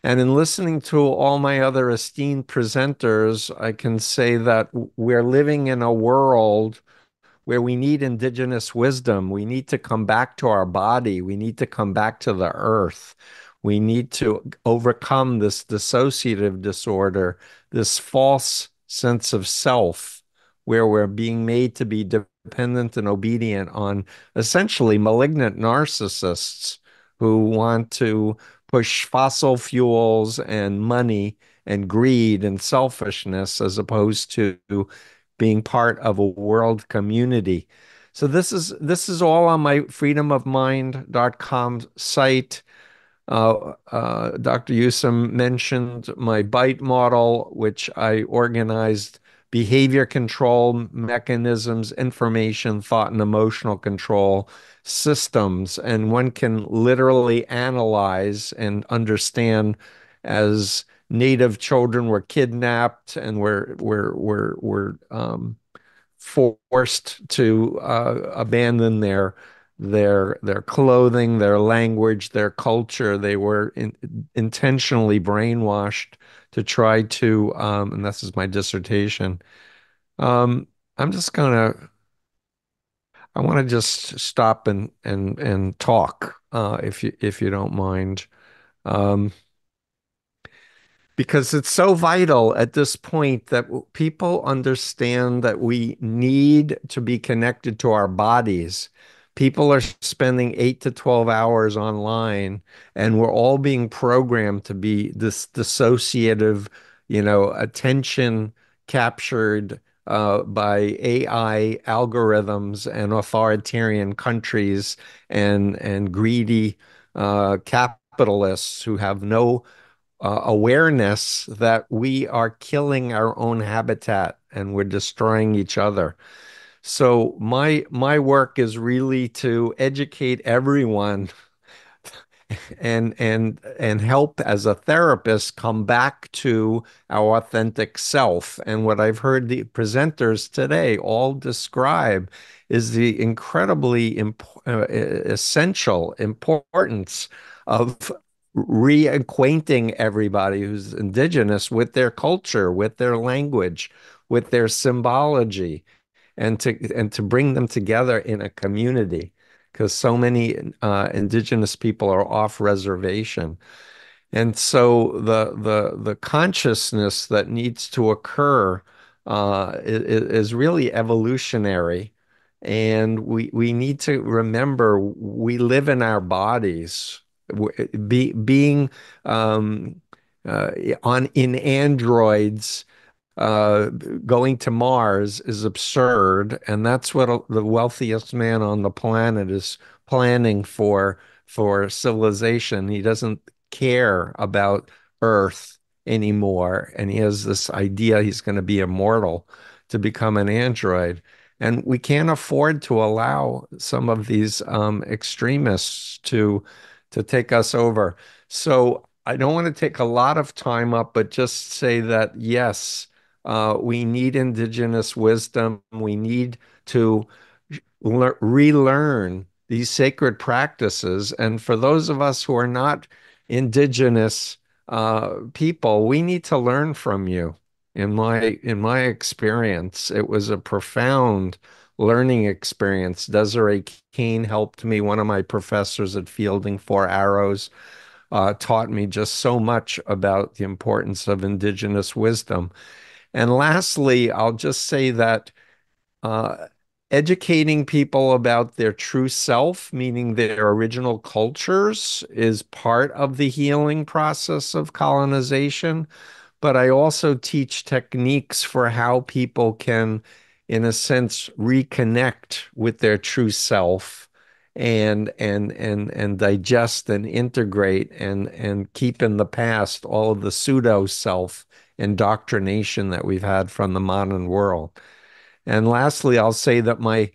And in listening to all my other esteemed presenters, I can say that we're living in a world where we need indigenous wisdom. We need to come back to our body. We need to come back to the earth. We need to overcome this dissociative disorder, this false sense of self, where we're being made to be dependent and obedient on essentially malignant narcissists who want to push fossil fuels and money and greed and selfishness as opposed to being part of a world community. So this is all on my freedomofmind.com site. Dr. Yusim mentioned my BITE model, which I organized behavior control mechanisms, information, thought, and emotional control systems. And one can literally analyze and understand as Native children were kidnapped and were forced to abandon their clothing, their language, their culture. They were intentionally brainwashed to try to, and this is my dissertation. I'm just gonna, I want to just stop and talk, if you don't mind. Um, because it's so vital at this point that people understand that we need to be connected to our bodies. People are spending 8 to 12 hours online, and we're all being programmed to be this dissociative, attention captured by AI algorithms and authoritarian countries and greedy capitalists who have no awareness that we are killing our own habitat and we're destroying each other. So my work is really to educate everyone and help as a therapist come back to our authentic self. And what I've heard the presenters today all describe is the incredibly essential importance of reacquainting everybody who's indigenous with their culture, with their language, with their symbology, and to bring them together in a community, because so many indigenous people are off reservation. And so the consciousness that needs to occur is really evolutionary. And we need to remember we live in our bodies. Being in androids going to Mars is absurd, and that's what the wealthiest man on the planet is planning for civilization. He doesn't care about Earth anymore, and he has this idea he's going to be immortal to become an android. And we can't afford to allow some of these extremists to take us over. So I don't want to take a lot of time up, but just say that yes, we need indigenous wisdom. We need to relearn these sacred practices. And for those of us who are not indigenous people, we need to learn from you. In my experience, it was a profound learning experience. Desiree Kane helped me. One of my professors at Fielding Four Arrows taught me just so much about the importance of indigenous wisdom. And lastly, I'll just say that uh, educating people about their true self, meaning their original cultures, is part of the healing process of colonization. But I also teach techniques for how people can, in a sense, reconnect with their true self and digest and integrate and keep in the past all of the pseudo self indoctrination that we've had from the modern world. And lastly, I'll say that my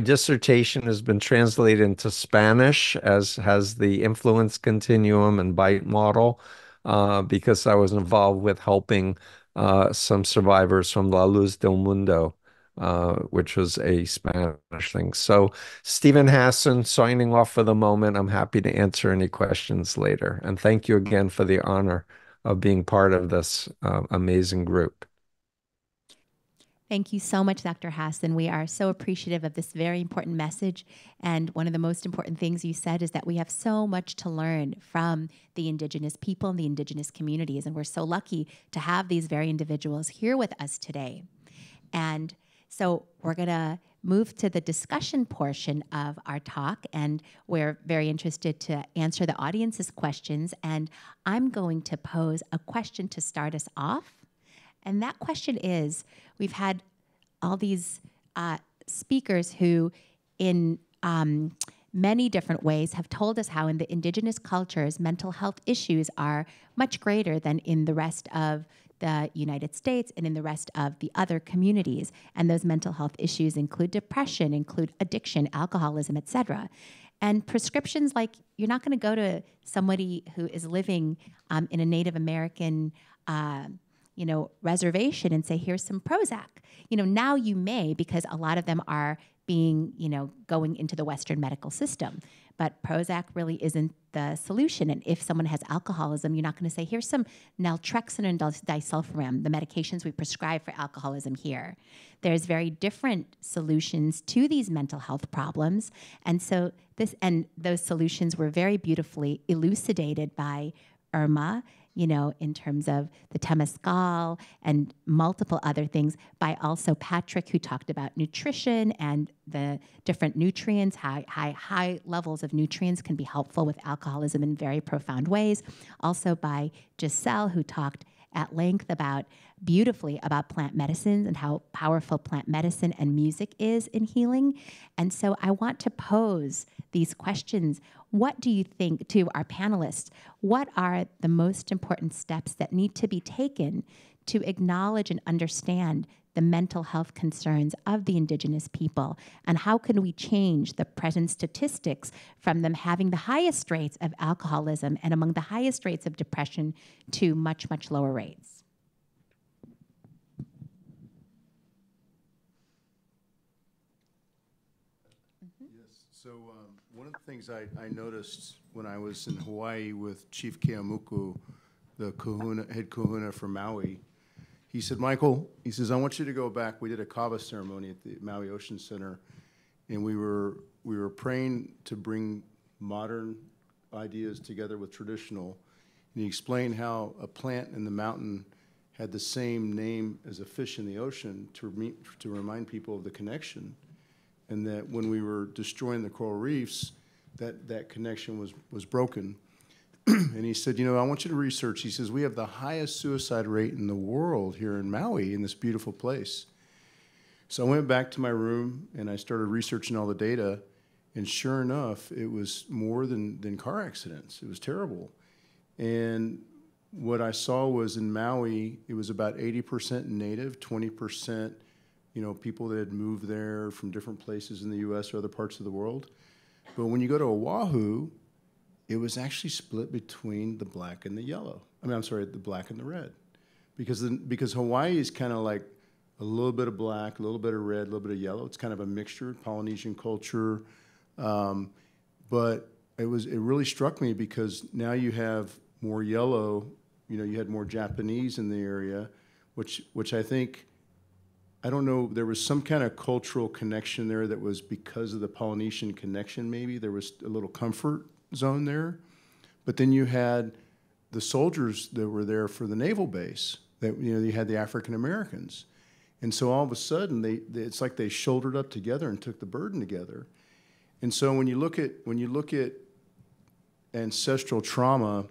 dissertation has been translated into Spanish, as has the influence continuum and bite model, because I was involved with helping some survivors from La Luz del Mundo, which was a Spanish thing. So, Stephen Hassan, signing off for the moment. I'm happy to answer any questions later. And thank you again for the honor of being part of this amazing group. Thank you so much, Dr. Hassan. We are so appreciative of this very important message. And one of the most important things you said is that we have so much to learn from the indigenous people and the indigenous communities. And we're so lucky to have these very individuals here with us today. And so we're going to move to the discussion portion of our talk. And we're very interested to answer the audience's questions. And I'm going to pose a question to start us off. And that question is, we've had all these speakers who in many different ways have told us how in the indigenous cultures, mental health issues are much greater than in the rest of the United States and in the rest of the other communities. And those mental health issues include depression, include addiction, alcoholism, et cetera. And prescriptions, like, you're not going to go to somebody who is living in a Native American reservation and say, here's some Prozac. Now you may, because a lot of them are being, going into the Western medical system. But Prozac really isn't the solution. And if someone has alcoholism, you're not going to say, here's some naltrexone and disulfiram, the medications we prescribe for alcoholism here. There's very different solutions to these mental health problems. And so those solutions were very beautifully elucidated by Irma, in terms of the Temescal and multiple other things, by also Patrick, who talked about nutrition and the different nutrients, high levels of nutrients can be helpful with alcoholism in very profound ways. Also by Giselle, who talked at length beautifully about plant medicines and how powerful plant medicine and music is in healing. And so I want to pose these questions. What do you think, to our panelists, what are the most important steps that need to be taken to acknowledge and understand the mental health concerns of the Indigenous people, and how can we change the present statistics from them having the highest rates of alcoholism and among the highest rates of depression to much, much lower rates? Yes, so one of the things I noticed when I was in Hawaii with Chief Keamuku, the head kahuna from Maui, he said, Michael, he says, I want you to go back. We did a kava ceremony at the Maui Ocean Center, and we were praying to bring modern ideas together with traditional. And he explained how a plant in the mountain had the same name as a fish in the ocean to remind people of the connection. And that when we were destroying the coral reefs, that connection was broken. And he said, you know, I want you to research. He says, we have the highest suicide rate in the world here in Maui, in this beautiful place. So I went back to my room and I started researching all the data. And sure enough, it was more than car accidents. It was terrible. And what I saw was in Maui, it was about 80% native, 20%, you know, people that had moved there from different places in the US or other parts of the world. But when you go to Oahu, it was actually split between the black and the yellow. I mean, I'm sorry, the black and the red. Because Hawaii is kind of like a little bit of black, a little bit of red, a little bit of yellow. It's kind of a mixture, Polynesian culture. But it really struck me because now you have more yellow, you know, you had more Japanese in the area, which I think, I don't know, there was some kind of cultural connection there that was because of the Polynesian connection maybe. There was a little comfort zone there. But then you had the soldiers that were there for the naval base, that, you know, you had the African Americans. And so all of a sudden, it's like they shouldered up together and took the burden together. And so when you look at ancestral trauma,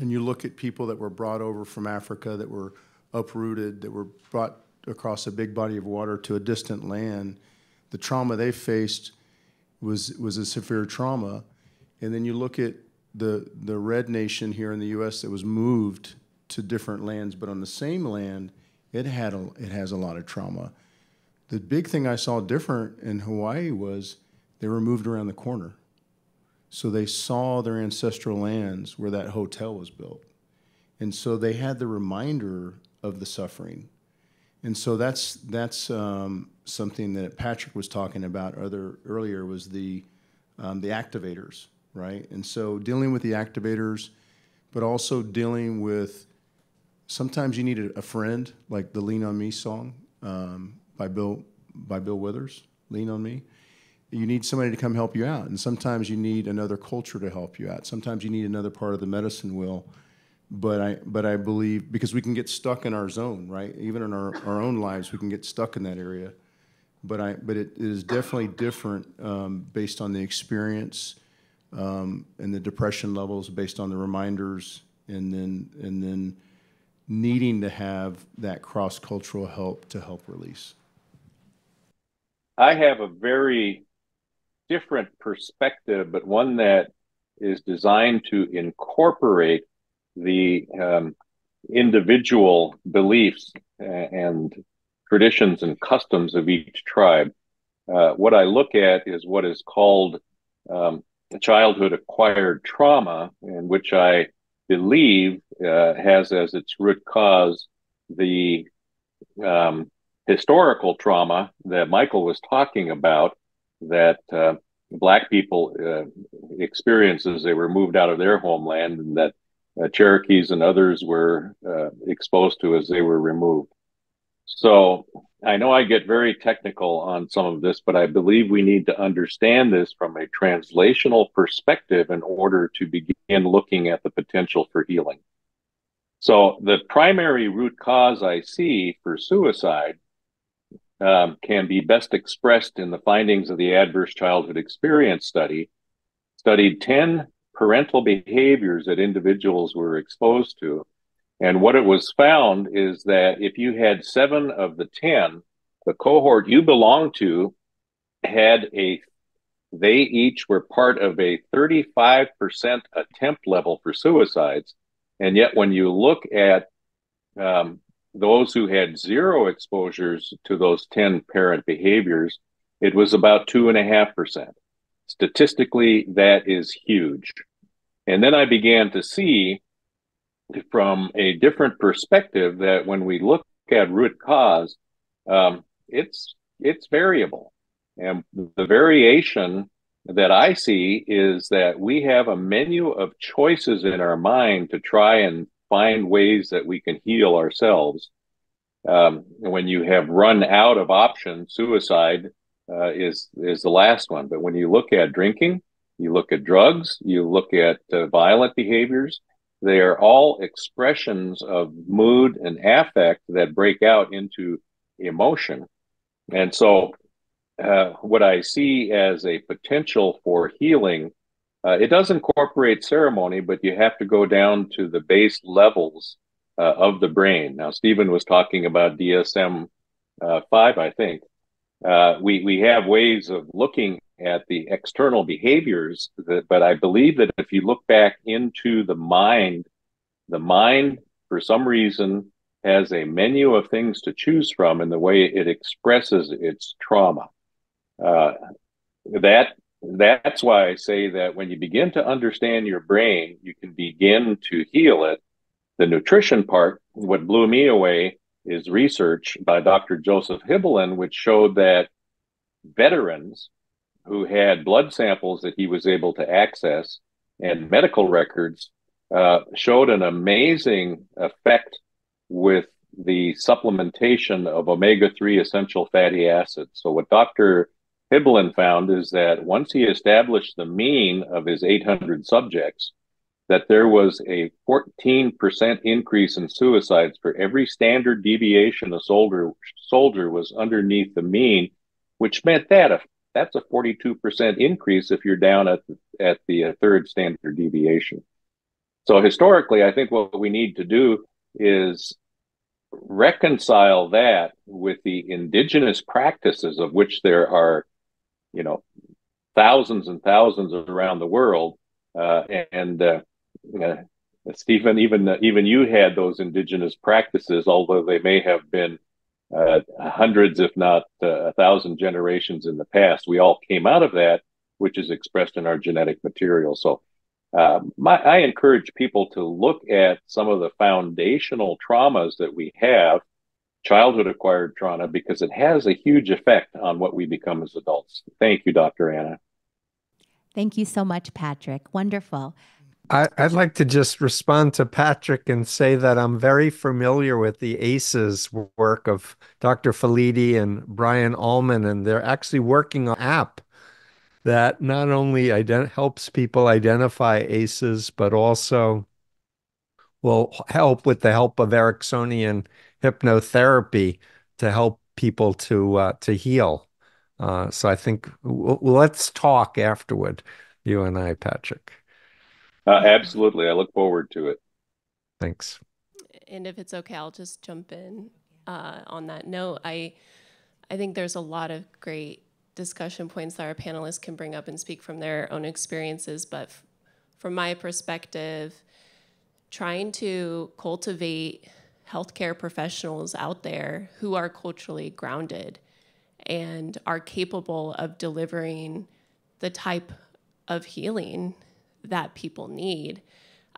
and you look at people that were brought over from Africa, that were uprooted, that were brought across a big body of water to a distant land, the trauma they faced was a severe trauma. And then you look at the red nation here in the U.S. that was moved to different lands, but on the same land, it has a lot of trauma. The big thing I saw different in Hawaii was they were moved around the corner. So they saw their ancestral lands where that hotel was built. And so they had the reminder of the suffering. And so that's something that Patrick was talking about earlier was the activators, right? And so dealing with the activators, but also dealing with, sometimes you need a friend, like the Lean on Me song by Bill Withers, Lean on Me. You need somebody to come help you out. And sometimes you need another culture to help you out. Sometimes you need another part of the medicine wheel. But I believe, because we can get stuck in our zone, right? Even in our own lives, we can get stuck in that area. But it is definitely different based on the experience and the depression levels, based on the reminders, and then needing to have that cross-cultural help to help release. I have a very different perspective, but one that is designed to incorporate the individual beliefs and traditions and customs of each tribe. What I look at is what is called childhood acquired trauma, in which I believe has as its root cause the historical trauma that Michael was talking about, that Black people experienced as they were moved out of their homeland, and that Cherokees and others were exposed to as they were removed. So I know I get very technical on some of this, but I believe we need to understand this from a translational perspective in order to begin looking at the potential for healing. So the primary root cause I see for suicide can be best expressed in the findings of the Adverse Childhood Experience Study. Studied 10 parental behaviors that individuals were exposed to And what it was found is that if you had 7 of the 10, the cohort you belonged to they each were part of a 35% attempt level for suicides. And yet when you look at those who had 0 exposures to those 10 parent behaviors, it was about 2.5%. Statistically, that is huge. And then I began to see from a different perspective that when we look at root cause, it's variable. And the variation that I see is that we have a menu of choices in our mind to try and find ways that we can heal ourselves. When you have run out of options, suicide is the last one. But when you look at drinking, you look at drugs, you look at violent behaviors, they are all expressions of mood and affect that break out into emotion. And so what I see as a potential for healing, it does incorporate ceremony, but you have to go down to the base levels of the brain. Now, Stephen was talking about DSM-5, I think. We have ways of looking at the external behaviors, but I believe that if you look back into the mind, for some reason, has a menu of things to choose from in the way it expresses its trauma. That's why I say that when you begin to understand your brain, you can begin to heal it. The nutrition part, what blew me away is research by Dr. Joseph Hibbelin, which showed that veterans who had blood samples that he was able to access and medical records showed an amazing effect with the supplementation of omega-3 essential fatty acids. So what Dr. Hibbelin found is that once he established the mean of his 800 subjects, that there was a 14% increase in suicides for every standard deviation a soldier was underneath the mean, which meant that's a 42% increase if you're down at the third standard deviation. So historically, I think what we need to do is reconcile that with the indigenous practices, of which there are, thousands and thousands around the world, Stephen, even you had those indigenous practices, although they may have been hundreds, if not 1,000 generations in the past. We all came out of that, which is expressed in our genetic material. So I encourage people to look at some of the foundational traumas that we have, childhood acquired trauma, because it has a huge effect on what we become as adults. Thank you, Dr. Anna. Thank you so much, Patrick. Wonderful. I'd like to just respond to Patrick and say that I'm very familiar with the ACEs work of Dr. Falidi and Brian Ullman, and they're actually working on an app that not only helps people identify ACEs, but also will help with the help of Ericksonian hypnotherapy to help people to heal. So I think let's talk afterward, you and I, Patrick. Absolutely. I look forward to it. Thanks. And if it's okay, I'll just jump in on that note. I think there's a lot of great discussion points that our panelists can bring up and speak from their own experiences. But from my perspective, trying to cultivate healthcare professionals out there who are culturally grounded and are capable of delivering the type of healing that people need.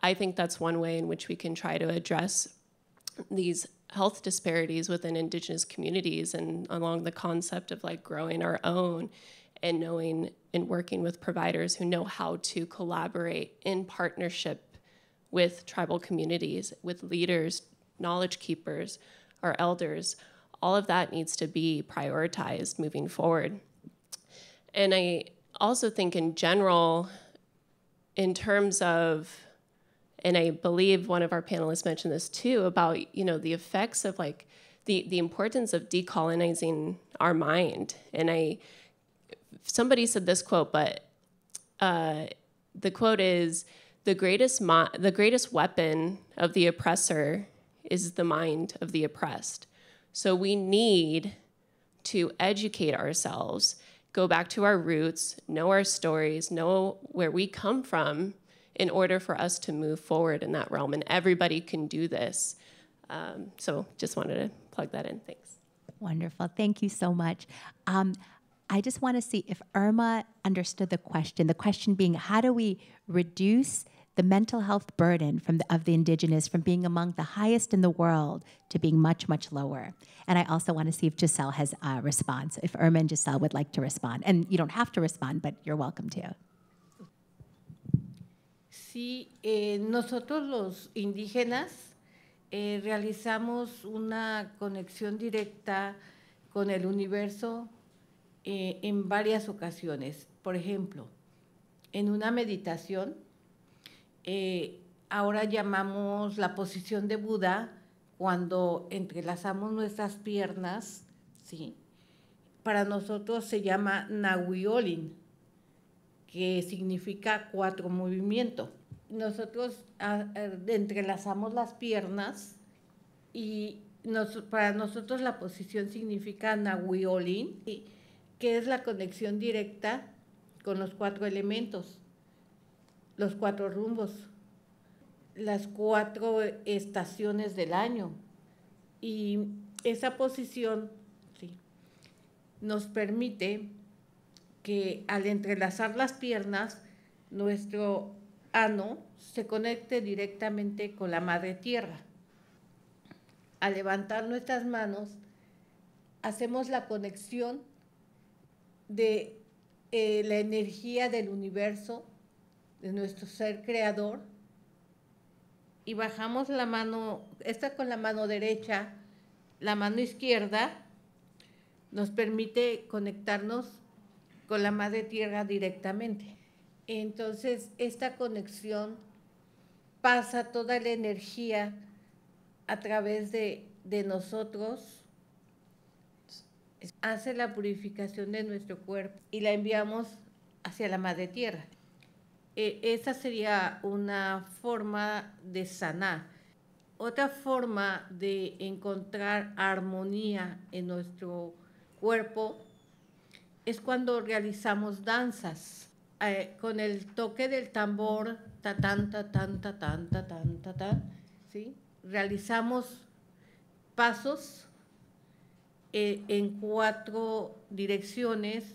I think that's one way in which we can try to address these health disparities within Indigenous communities, and along the concept of like growing our own and knowing and working with providers who know how to collaborate in partnership with tribal communities, with leaders, knowledge keepers, our elders. All of that needs to be prioritized moving forward. And I also think in general, in terms of, and I believe one of our panelists mentioned this too, about the effects of like the importance of decolonizing our mind. And somebody said this quote, but the quote is, the greatest weapon of the oppressor is the mind of the oppressed. So we need to educate ourselves, go back to our roots, know our stories, know where we come from in order for us to move forward in that realm. And everybody can do this. So just wanted to plug that in. Thanks. Wonderful. Thank you so much. I just want to see if Irma understood the question being, how do we reduce the mental health burden of the Indigenous from being among the highest in the world to being much, much lower? And I also want to see if Giselle has a response, if Irma and Giselle would like to respond. And you don't have to respond, but you're welcome to. Sí, nosotros los indígenas realizamos una conexión directa con el universo en varias ocasiones. Por ejemplo, en una meditación, ahora llamamos la posición de Buda cuando entrelazamos nuestras piernas, ¿sí? Para nosotros se llama Nahuiolin, que significa 4 movimientos. Nosotros entrelazamos las piernas y para nosotros la posición significa Nahuiolin, que es la conexión directa con los 4 elementos, los 4 rumbos, las 4 estaciones del año. Y esa posición, sí, nos permite que al entrelazar las piernas, nuestro ano se conecte directamente con la Madre Tierra. Al levantar nuestras manos, hacemos la conexión de la energía del universo, de nuestro ser creador, y bajamos la mano, esta con la mano derecha, la mano izquierda nos permite conectarnos con la Madre Tierra directamente. Entonces, esta conexión pasa toda la energía a través de nosotros, hace la purificación de nuestro cuerpo y la enviamos hacia la Madre Tierra. Esa sería una forma de sanar. Otra forma de encontrar armonía en nuestro cuerpo es cuando realizamos danzas. Con el toque del tambor, ta tan, ta tan, ta tan, ta tan, ta tan, ¿sí? Realizamos pasos en 4 direcciones,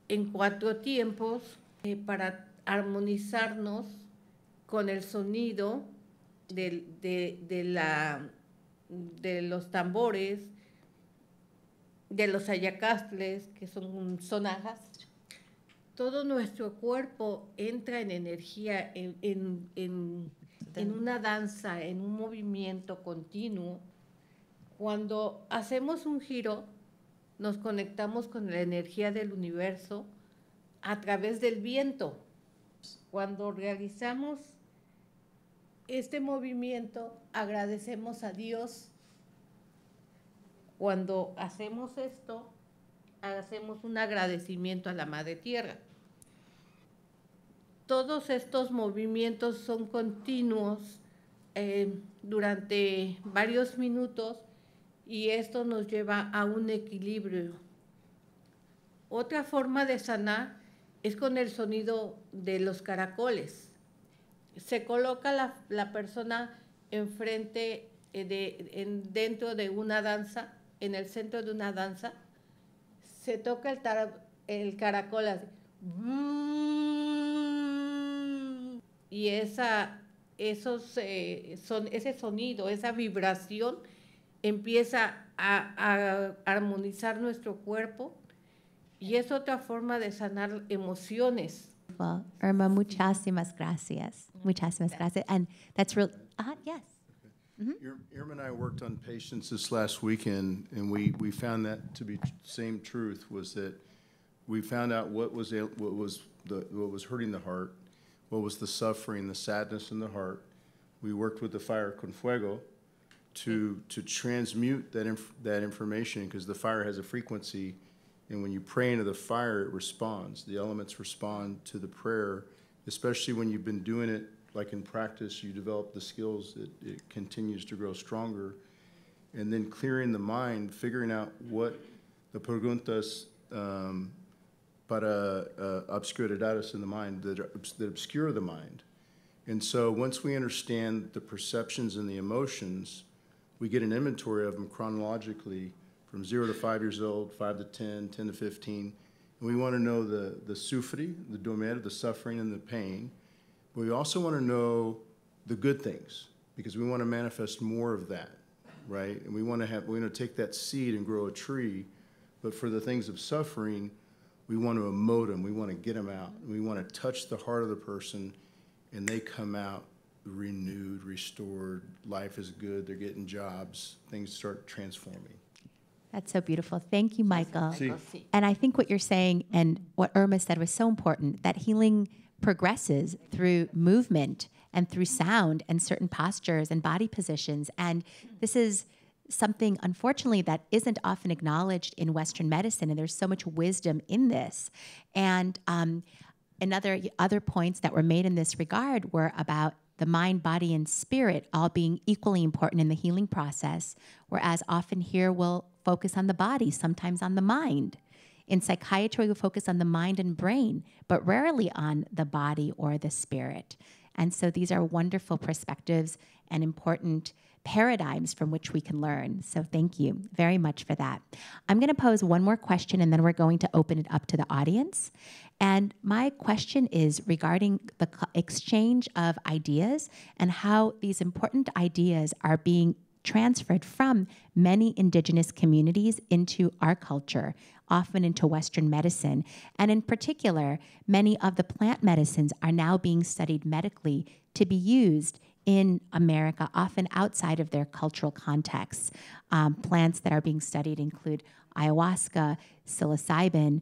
en 4 tiempos, para armonizarnos con el sonido de los tambores, de los ayacastles, que son sonajas. Todo nuestro cuerpo entra en energía, en una danza, en un movimiento continuo. Cuando hacemos un giro, nos conectamos con la energía del universo a través del viento. Cuando realizamos este movimiento, agradecemos a Dios. Cuando hacemos esto, hacemos un agradecimiento a la Madre Tierra. Todos estos movimientos son continuos durante varios minutos y esto nos lleva a un equilibrio. Otra forma de sanar es con el sonido de los caracoles. Se coloca la persona enfrente, dentro de una danza, en el centro de una danza, se toca el caracol así, y ese sonido, esa vibración empieza a armonizar nuestro cuerpo y es otra forma de sanar emociones. Well, Irma, muchísimas gracias. Muchísimas gracias. And that's real. Yes. Irma and I worked on patients this last weekend, and we found that to be the same truth, was that we found out what was hurting the heart, what was the suffering, the sadness in the heart. We worked with the fire con fuego to transmute that information, because the fire has a frequency, and when you pray into the fire, it responds. The elements respond to the prayer, especially when you've been doing it like in practice, you develop the skills, it continues to grow stronger. And then clearing the mind, figuring out what the preguntas para obscuridades in the mind that obscure the mind. And so once we understand the perceptions and the emotions, we get an inventory of them chronologically from 0 to 5 years old, 5 to 10, 10 to 15. And we want to know the sufri, the domer, the suffering and the pain. But we also want to know the good things because we want to manifest more of that, right? And we want to take that seed and grow a tree. But for the things of suffering, we want to emote them. We want to get them out. We want to touch the heart of the person, and they come out renewed, restored. Life is good. They're getting jobs. Things start transforming. That's so beautiful. Thank you, Michael. Sí. And I think what you're saying and what Irma said was so important, that healing progresses through movement and through sound and certain postures and body positions. And this is something, unfortunately, that isn't often acknowledged in Western medicine, and there's so much wisdom in this. And other points that were made in this regard were about the mind, body, and spirit all being equally important in the healing process, whereas often here we'll focus on the body, sometimes on the mind. In psychiatry, we focus on the mind and brain, but rarely on the body or the spirit. And so these are wonderful perspectives and important paradigms from which we can learn. So thank you very much for that. I'm going to pose one more question, and then we're going to open it up to the audience. And my question is regarding the exchange of ideas and how these important ideas are being transferred from many indigenous communities into our culture, often into Western medicine. And in particular, many of the plant medicines are now being studied medically to be used in America, often outside of their cultural contexts. Plants that are being studied include ayahuasca, psilocybin,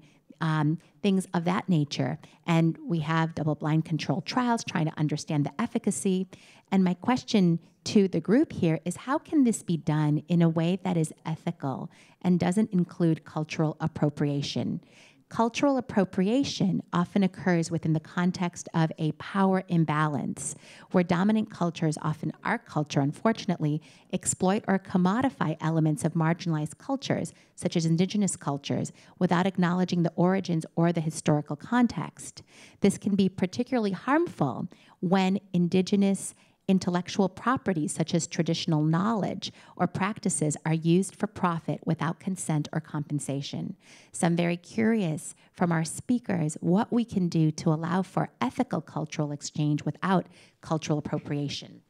things of that nature. And we have double-blind controlled trials trying to understand the efficacy. And my question to the group here is, how can this be done in a way that is ethical and doesn't include cultural appropriation? Cultural appropriation often occurs within the context of a power imbalance, where dominant cultures, often our culture, unfortunately, exploit or commodify elements of marginalized cultures, such as indigenous cultures, without acknowledging the origins or the historical context. This can be particularly harmful when indigenous intellectual properties, such as traditional knowledge or practices, are used for profit without consent or compensation. So I'm very curious from our speakers what we can do to allow for ethical cultural exchange without cultural appropriation.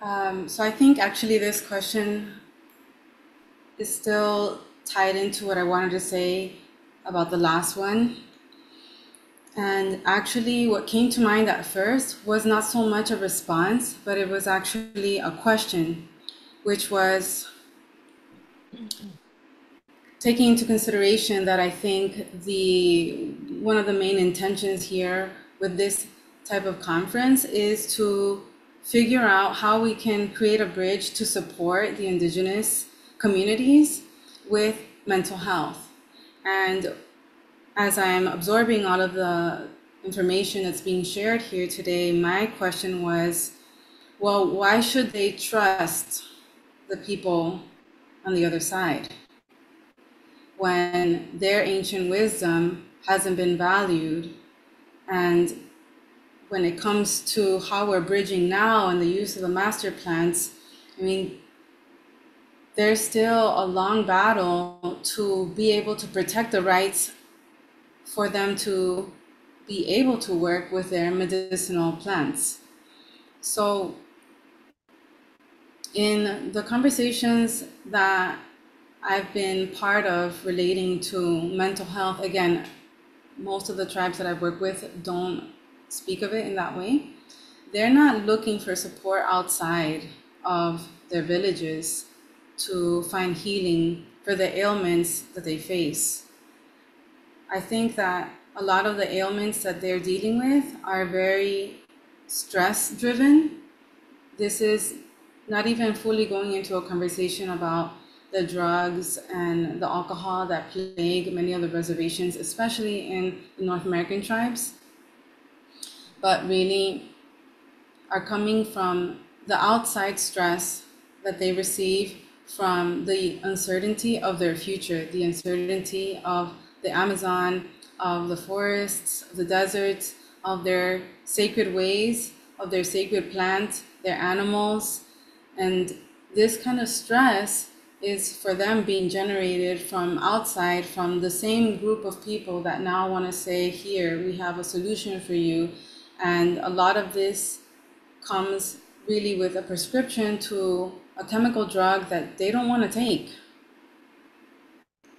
So I think actually this question is still tied into what I wanted to say about the last one. And actually what came to mind at first was not so much a response, but it was actually a question, which was taking into consideration that I think one of the main intentions here with this type of conference is to figure out how we can create a bridge to support the indigenous communities with mental health. And as I'm absorbing all of the information that's being shared here today, my question was, well, why should they trust the people on the other side when their ancient wisdom hasn't been valued? And when it comes to how we're bridging now and the use of the master plants, I mean, there's still a long battle to be able to protect the rights for them to be able to work with their medicinal plants. So in the conversations that I've been part of relating to mental health, again, most of the tribes that I work with don't speak of it in that way. They're not looking for support outside of their villages to find healing for the ailments that they face. I think that a lot of the ailments that they're dealing with are very stress-driven. This is not even fully going into a conversation about the drugs and the alcohol that plague many of the reservations, especially in the North American tribes. But really are coming from the outside stress that they receive from the uncertainty of their future, the uncertainty of the Amazon, of the forests, of the deserts, of their sacred ways, of their sacred plants, their animals. And this kind of stress is for them being generated from outside, from the same group of people that now want to say, here, we have a solution for you. And a lot of this comes really with a prescription to a chemical drug that they don't want to take.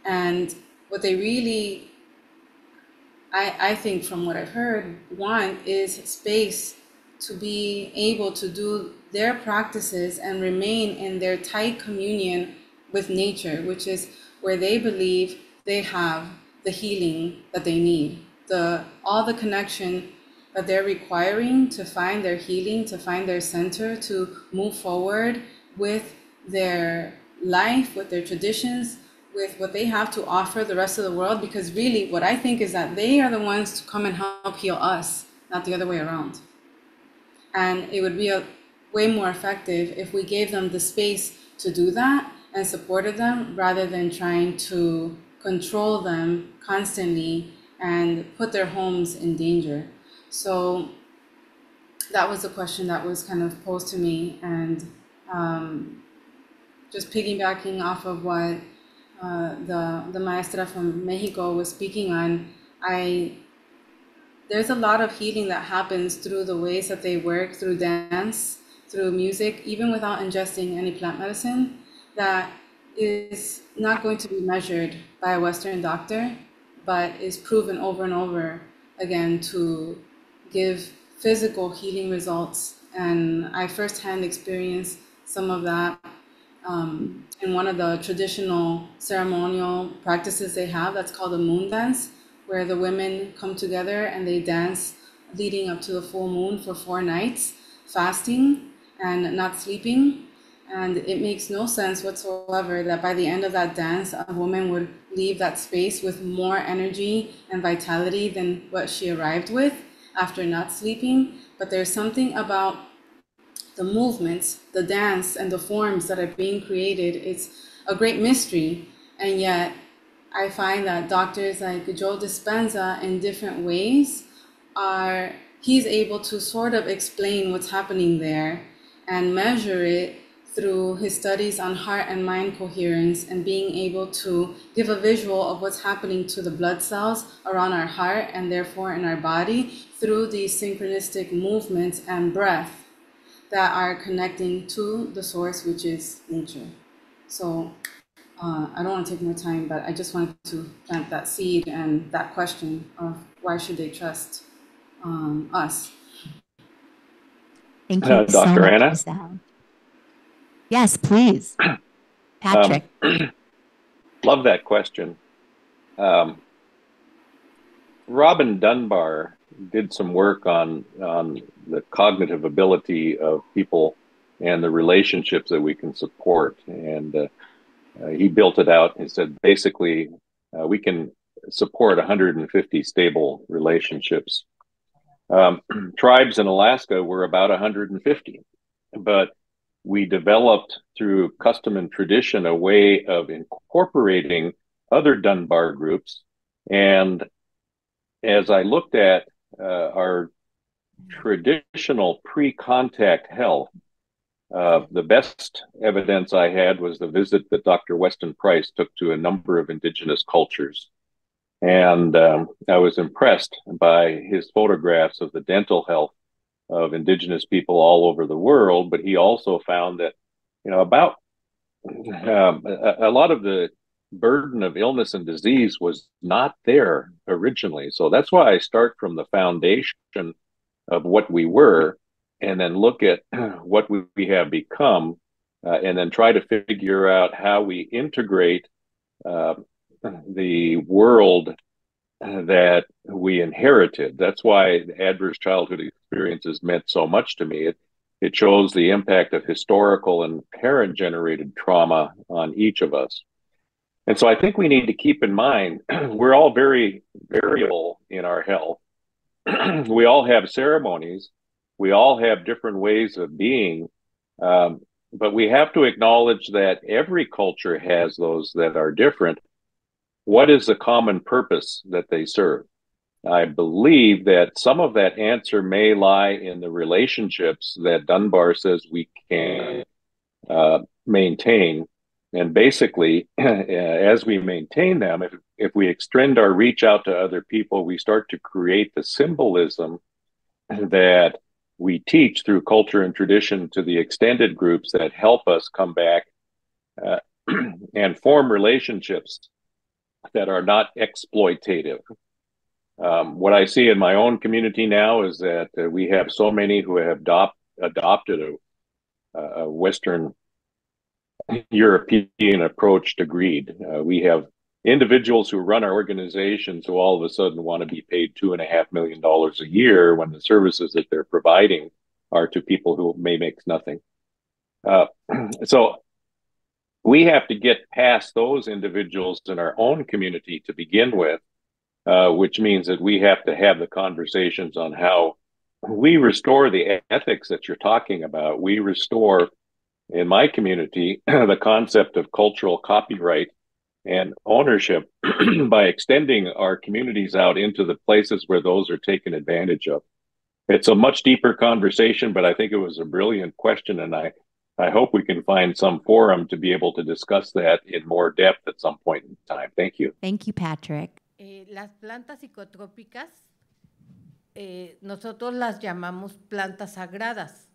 And what they really, I think from what I've heard, want is space to be able to do their practices and remain in their tight communion with nature, which is where they believe they have the healing that they need, all the connection that they're requiring to find their healing, to find their center, to move forward with their life, with their traditions, with what they have to offer the rest of the world. Because really what I think is that they are the ones to come and help heal us, not the other way around. And it would be way more effective if we gave them the space to do that and supported them, rather than trying to control them constantly and put their homes in danger. So that was a question that was kind of posed to me. And just piggybacking off of what the maestra from Mexico was speaking on, there's a lot of healing that happens through the ways that they work, through dance, through music, even without ingesting any plant medicine, that is not going to be measured by a Western doctor, but is proven over and over again to give physical healing results. And I firsthand experienced some of that in one of the traditional ceremonial practices they have, that's called a moon dance, where the women come together and they dance leading up to the full moon for 4 nights, fasting and not sleeping. And it makes no sense whatsoever that by the end of that dance, a woman would leave that space with more energy and vitality than what she arrived with after not sleeping. But there's something about the movements, the dance, and the forms that are being created. It's a great mystery. And yet I find that doctors like Joe Dispenza, in different ways, he's able to sort of explain what's happening there and measure it through his studies on heart and mind coherence, and being able to give a visual of what's happening to the blood cells around our heart and therefore in our body through these synchronistic movements and breath that are connecting to the source, which is nature. So I don't want to take more time, but I just wanted to plant that seed and that question of why should they trust us? Thank you so Dr. much, Anna? Giselle. Yes, please. Patrick. Love that question. Robin Dunbar did some work on the cognitive ability of people and the relationships that we can support. And he built it out and said, basically, we can support 150 stable relationships. Tribes in Alaska were about 150, but we developed through custom and tradition a way of incorporating other Dunbar groups. And as I looked at our traditional pre-contact health, the best evidence I had was the visit that Dr. Weston Price took to a number of indigenous cultures. And I was impressed by his photographs of the dental health of indigenous people all over the world. But he also found that, about a lot of the burden of illness and disease was not there originally. So that's why I start from the foundation of what we were, and then look at what we have become, and then try to figure out how we integrate the world that we inherited. That's why adverse childhood experiences meant so much to me. It shows the impact of historical and parent-generated trauma on each of us. And so I think we need to keep in mind, we're all very variable in our health. We all have ceremonies We all have different ways of being, but we have to acknowledge that every culture has those that are different. What is the common purpose that they serve? I believe that some of that answer may lie in the relationships that Dunbar says we can maintain. And basically, as we maintain them, if we extend our reach out to other people, we start to create the symbolism that we teach through culture and tradition to the extended groups that help us come back and form relationships that are not exploitative. What I see in my own community now is that we have so many who have adopted a Western European approach to greed. We have individuals who run our organizations who all of a sudden want to be paid $2.5 million a year when the services that they're providing are to people who may make nothing. So we have to get past those individuals in our own community to begin with, which means that we have to have the conversations on how we restore the ethics that you're talking about. We restore, in my community, the concept of cultural copyright and ownership by extending our communities out into the places where those are taken advantage of. It's a much deeper conversation, but I think it was a brilliant question, and I hope we can find some forum to be able to discuss that in more depth at some point in time. Thank you. Thank you, Patrick. Las plantas psicotrópicas, nosotros las llamamos plantas sagradas.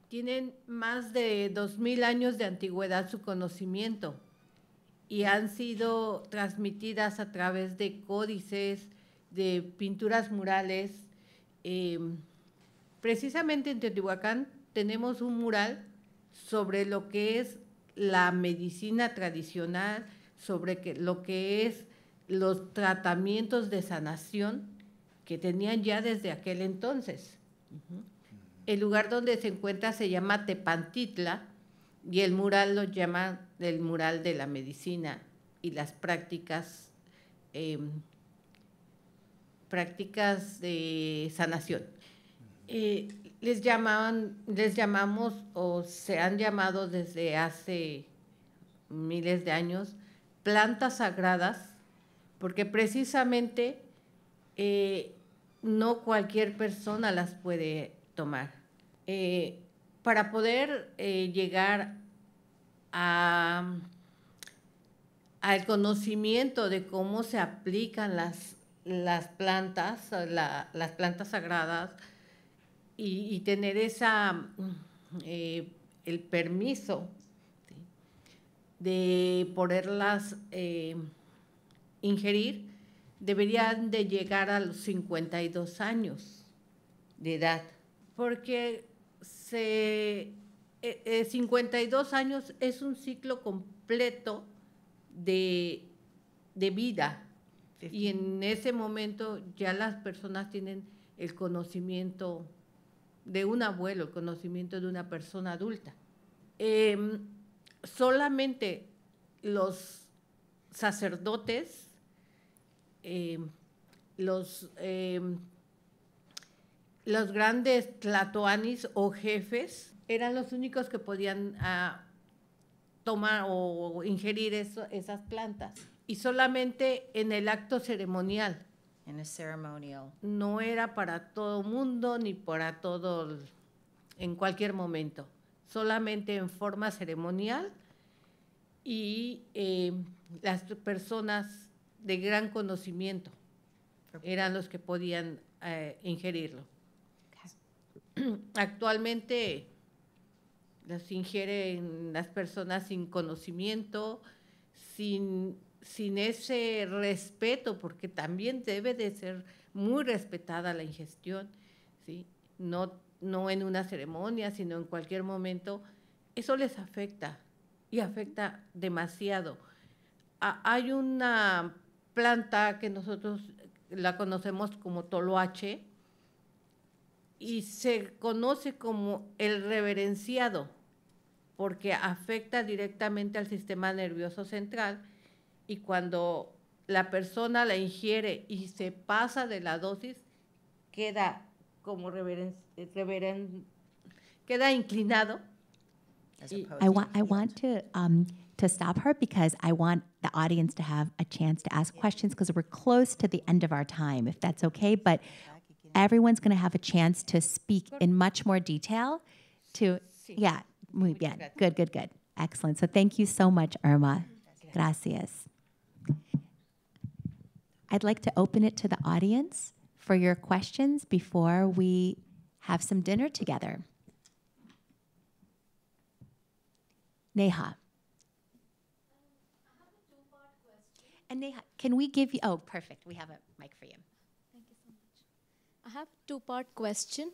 Tienen más de 2000 años de antigüedad su conocimiento y han sido transmitidas a través de códices, de pinturas murales. Precisamente en Teotihuacán tenemos un mural sobre lo que es la medicina tradicional, sobre lo que es los tratamientos de sanación que tenían ya desde aquel entonces. El lugar donde se encuentra se llama Tepantitla y el mural lo llaman el mural de la medicina y las prácticas de sanación. Les llamamos o se han llamado desde hace miles de años plantas sagradas, porque precisamente no cualquier persona las puede tomar. Para poder llegar al conocimiento de cómo se aplican las plantas sagradas y tener el permiso de poderlas ingerir, deberían de llegar a los 52 años de edad, porque 52 años es un ciclo completo de vida, y en ese momento ya las personas tienen el conocimiento de un abuelo, el conocimiento de una persona adulta. Solamente los sacerdotes, los grandes tlatoanis o jefes eran los únicos que podían tomar o ingerir esas plantas, y solamente en el acto ceremonial. In a ceremonial. No era para todo mundo ni para en cualquier momento, solamente en forma ceremonial, y las personas de gran conocimiento eran los que podían ingerirlo. Actualmente las ingieren las personas sin conocimiento, sin ese respeto, porque también debe de ser muy respetada la ingestión, ¿sí? No en una ceremonia, sino en cualquier momento. Eso les afecta, y afecta demasiado. Hay una planta que nosotros la conocemos como toloache, y se conoce como el reverenciado, porque afecta directamente al sistema nervioso central, y cuando la persona la ingiere y se pasa de la dosis, queda como queda inclinado. I want to stop her because I want the audience to have a chance to ask questions because we're close to the end of our time, if that's okay. But everyone's going to have a chance to speak in much more detail. Yeah, muy bien. Good. Excellent. So thank you so much, Irma. Gracias. I'd like to open it to the audience for your questions before we have some dinner together. Neha. And Neha, can we give you, oh, perfect. We have a mic for you. Thank you so much. I have a two-part question.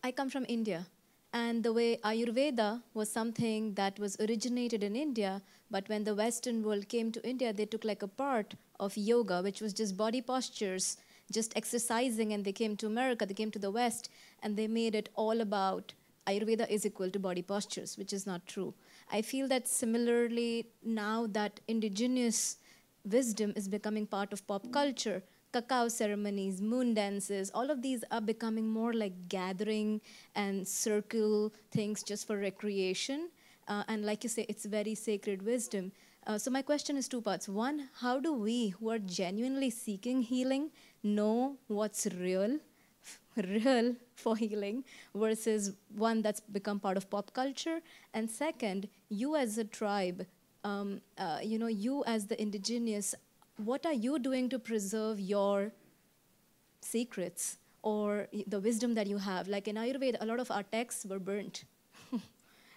I come from India, and the way Ayurveda was something that was originated in India, but when the Western world came to India, they took like a part of yoga, which was just body postures, just exercising, and they came to America, they came to the West, and they made it all about Ayurveda is equal to body postures, which is not true. I feel that similarly, now that indigenous wisdom is becoming part of pop culture, cacao ceremonies, moon dances, all of these are becoming more like gathering and circle things just for recreation. And like you say, it's very sacred wisdom. So my question is two parts. One, how do we who are genuinely seeking healing know what's real for healing versus one that's become part of pop culture? And second, you as a tribe, you as the indigenous, what are you doing to preserve your secrets or the wisdom that you have? Like in Ayurveda, a lot of our texts were burnt.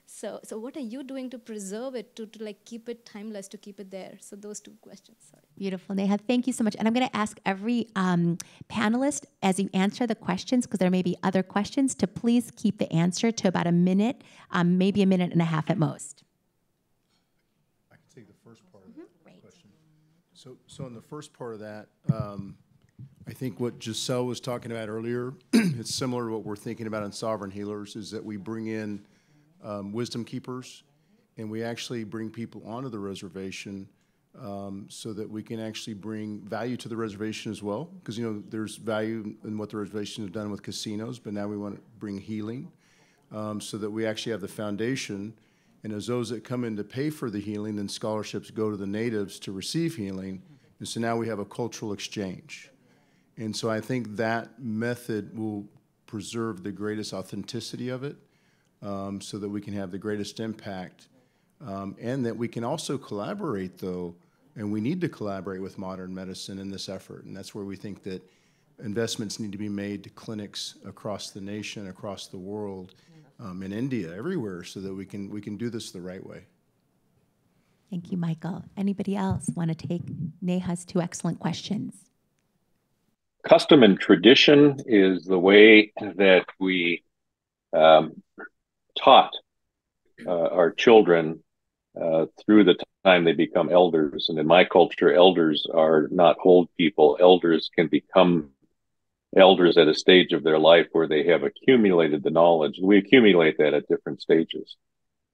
So what are you doing to preserve it, to like keep it timeless, to keep it there? So those two questions. Sorry. Beautiful, Neha. Thank you so much. And I'm going to ask every panelist, as you answer the questions, because there may be other questions, to please keep the answer to about a minute, maybe a minute and a half at most. I can take the first part of that question. So in the first part of that, I think what Giselle was talking about earlier, it's similar to what we're thinking about in Sovereign Healers, is that we bring in wisdom keepers, and we actually bring people onto the reservation so that we can actually bring value to the reservation as well. Because, there's value in what the reservation has done with casinos, but now we want to bring healing so that we actually have the foundation. And as those that come in to pay for the healing, then scholarships go to the natives to receive healing. And so now we have a cultural exchange. And so I think that method will preserve the greatest authenticity of it. So that we can have the greatest impact, and that we can also collaborate, though, and we need to collaborate with modern medicine in this effort, and that's where we think that investments need to be made to clinics across the nation, across the world, in India, everywhere, so that we can do this the right way. Thank you, Michael. Anybody else want to take Neha's two excellent questions? Custom and tradition is the way that we taught our children through the time they become elders. And in my culture, elders are not old people. Elders can become elders at a stage of their life where they have accumulated the knowledge. We accumulate that at different stages.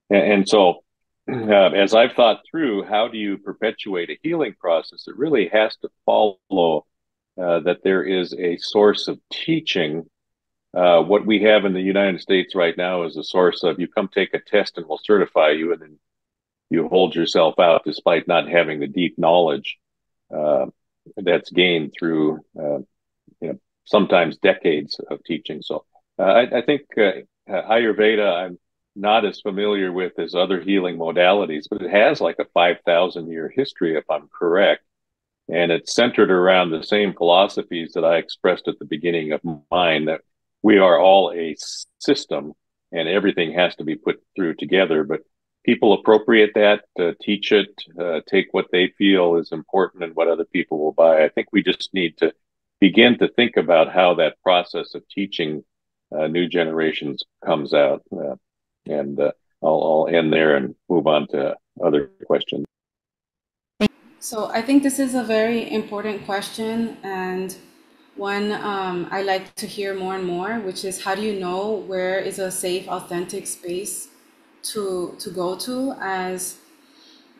And so as I've thought through, how do you perpetuate a healing process? It really has to follow that there is a source of teaching. What we have in the United States right now is a source of, you come take a test and we'll certify you, and then you hold yourself out despite not having the deep knowledge that's gained through sometimes decades of teaching. So I think Ayurveda I'm not as familiar with as other healing modalities, but it has like a 5,000-year history, if I'm correct. And it's centered around the same philosophies that I expressed at the beginning of mine, that we are all a system and everything has to be put through together. But people appropriate that, teach it, take what they feel is important and what other people will buy. I think we just need to begin to think about how that process of teaching new generations comes out. And I'll end there and move on to other questions. So I think this is a very important question, and one I like to hear more and more, which is, how do you know where is a safe, authentic space to go to? As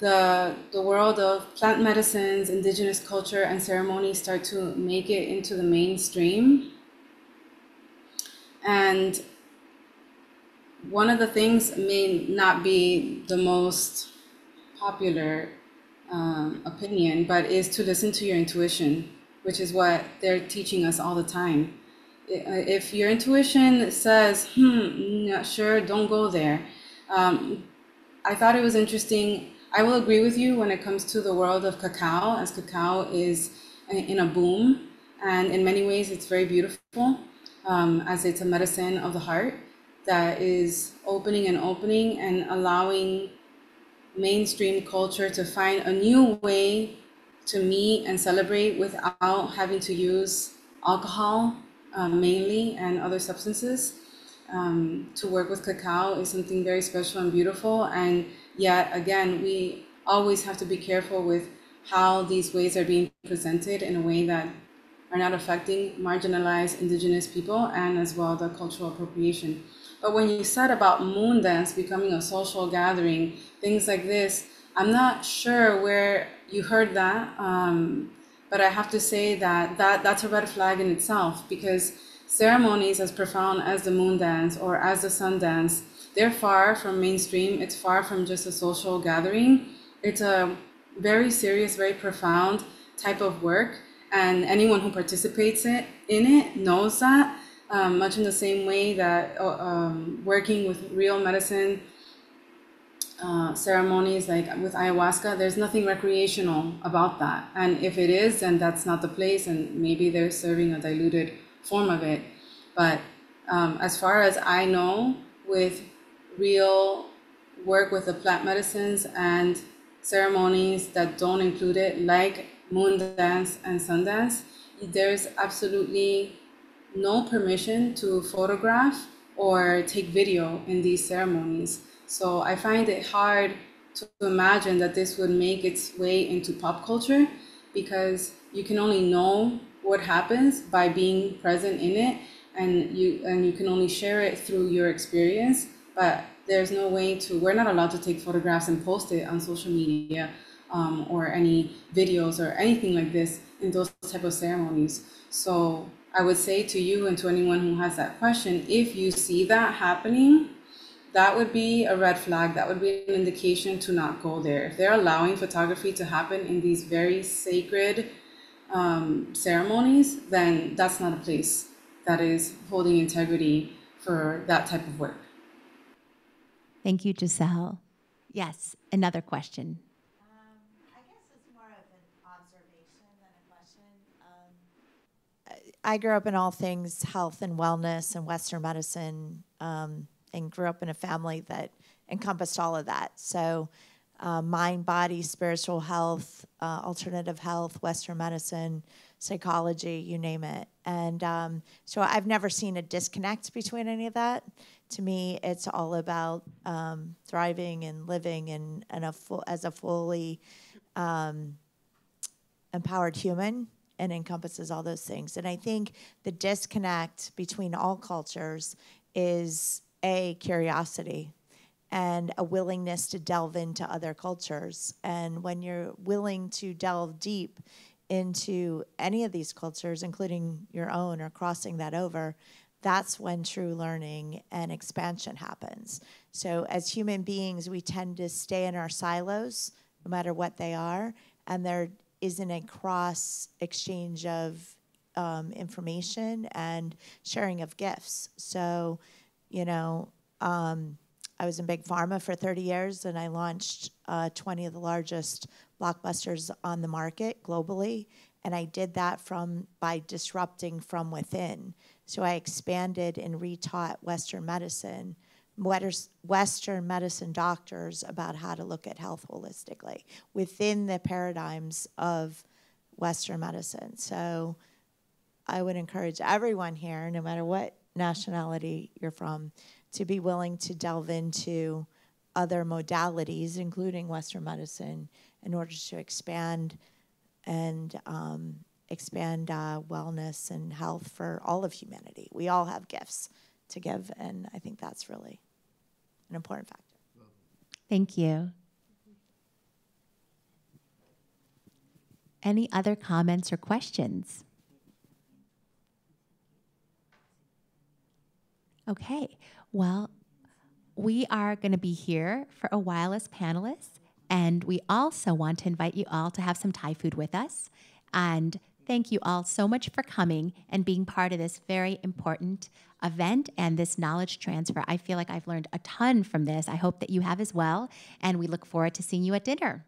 the world of plant medicines, indigenous culture, and ceremonies start to make it into the mainstream. And one of the things may not be the most popular opinion, but is to listen to your intuition, which is what they're teaching us all the time. If your intuition says, not sure, don't go there. I thought it was interesting. I will agree with you when it comes to the world of cacao, as cacao is in a boom, and in many ways it's very beautiful, as it's a medicine of the heart that is opening and allowing mainstream culture to find a new way to meet and celebrate without having to use alcohol mainly and other substances. To work with cacao is something very special and beautiful, and yet again we always have to be careful with how these ways are being presented in a way that are not affecting marginalized indigenous people and as well the cultural appropriation. But when you said about moon dance becoming a social gathering, things like this, I'm not sure where you heard that, but I have to say that's a red flag in itself, because ceremonies as profound as the moon dance or as the sun dance, they're far from mainstream. It's far from just a social gathering. It's a very serious, very profound type of work, and anyone who participates in it knows that. Much in the same way that working with real medicine ceremonies like with ayahuasca, there's nothing recreational about that. And if it is, then that's not the place, and maybe they're serving a diluted form of it. But as far as I know, with real work with the plant medicines and ceremonies that don't include it, like moon dance and sun dance, there's absolutely no permission to photograph or take video in these ceremonies. So I find it hard to imagine that this would make its way into pop culture, because you can only know what happens by being present in it, and you can only share it through your experience. But there's no way to, we're not allowed to take photographs and post it on social media or any videos or anything like this in those type of ceremonies. So I would say to you and to anyone who has that question, if you see that happening, that would be a red flag. That would be an indication to not go there. If they're allowing photography to happen in these very sacred ceremonies, then that's not a place that is holding integrity for that type of work. Thank you, Giselle. Yes, another question. I guess it's more of an observation than a question. I grew up in all things health and wellness and Western medicine, and grew up in a family that encompassed all of that. So mind, body, spiritual health, alternative health, Western medicine, psychology, you name it. And so I've never seen a disconnect between any of that. To me, it's all about thriving and living as a fully empowered human, and encompasses all those things. And I think the disconnect between all cultures is a curiosity and a willingness to delve into other cultures. And when you're willing to delve deep into any of these cultures, including your own, or crossing that over, that's when true learning and expansion happens. So as human beings, we tend to stay in our silos, no matter what they are, and there isn't a cross exchange of information and sharing of gifts. So, you know, I was in big pharma for 30 years, and I launched 20 of the largest blockbusters on the market globally, and I did that by disrupting from within. So I expanded and retaught Western medicine doctors about how to look at health holistically within the paradigms of Western medicine. So I would encourage everyone here, no matter what nationality you're from, to be willing to delve into other modalities, including Western medicine, in order to expand wellness and health for all of humanity. We all have gifts to give, and I think that's really an important factor. Thank you. Any other comments or questions? Okay, well, we are going to be here for a while as panelists, and we also want to invite you all to have some Thai food with us. And thank you all so much for coming and being part of this very important event and this knowledge transfer. I feel like I've learned a ton from this. I hope that you have as well, and we look forward to seeing you at dinner.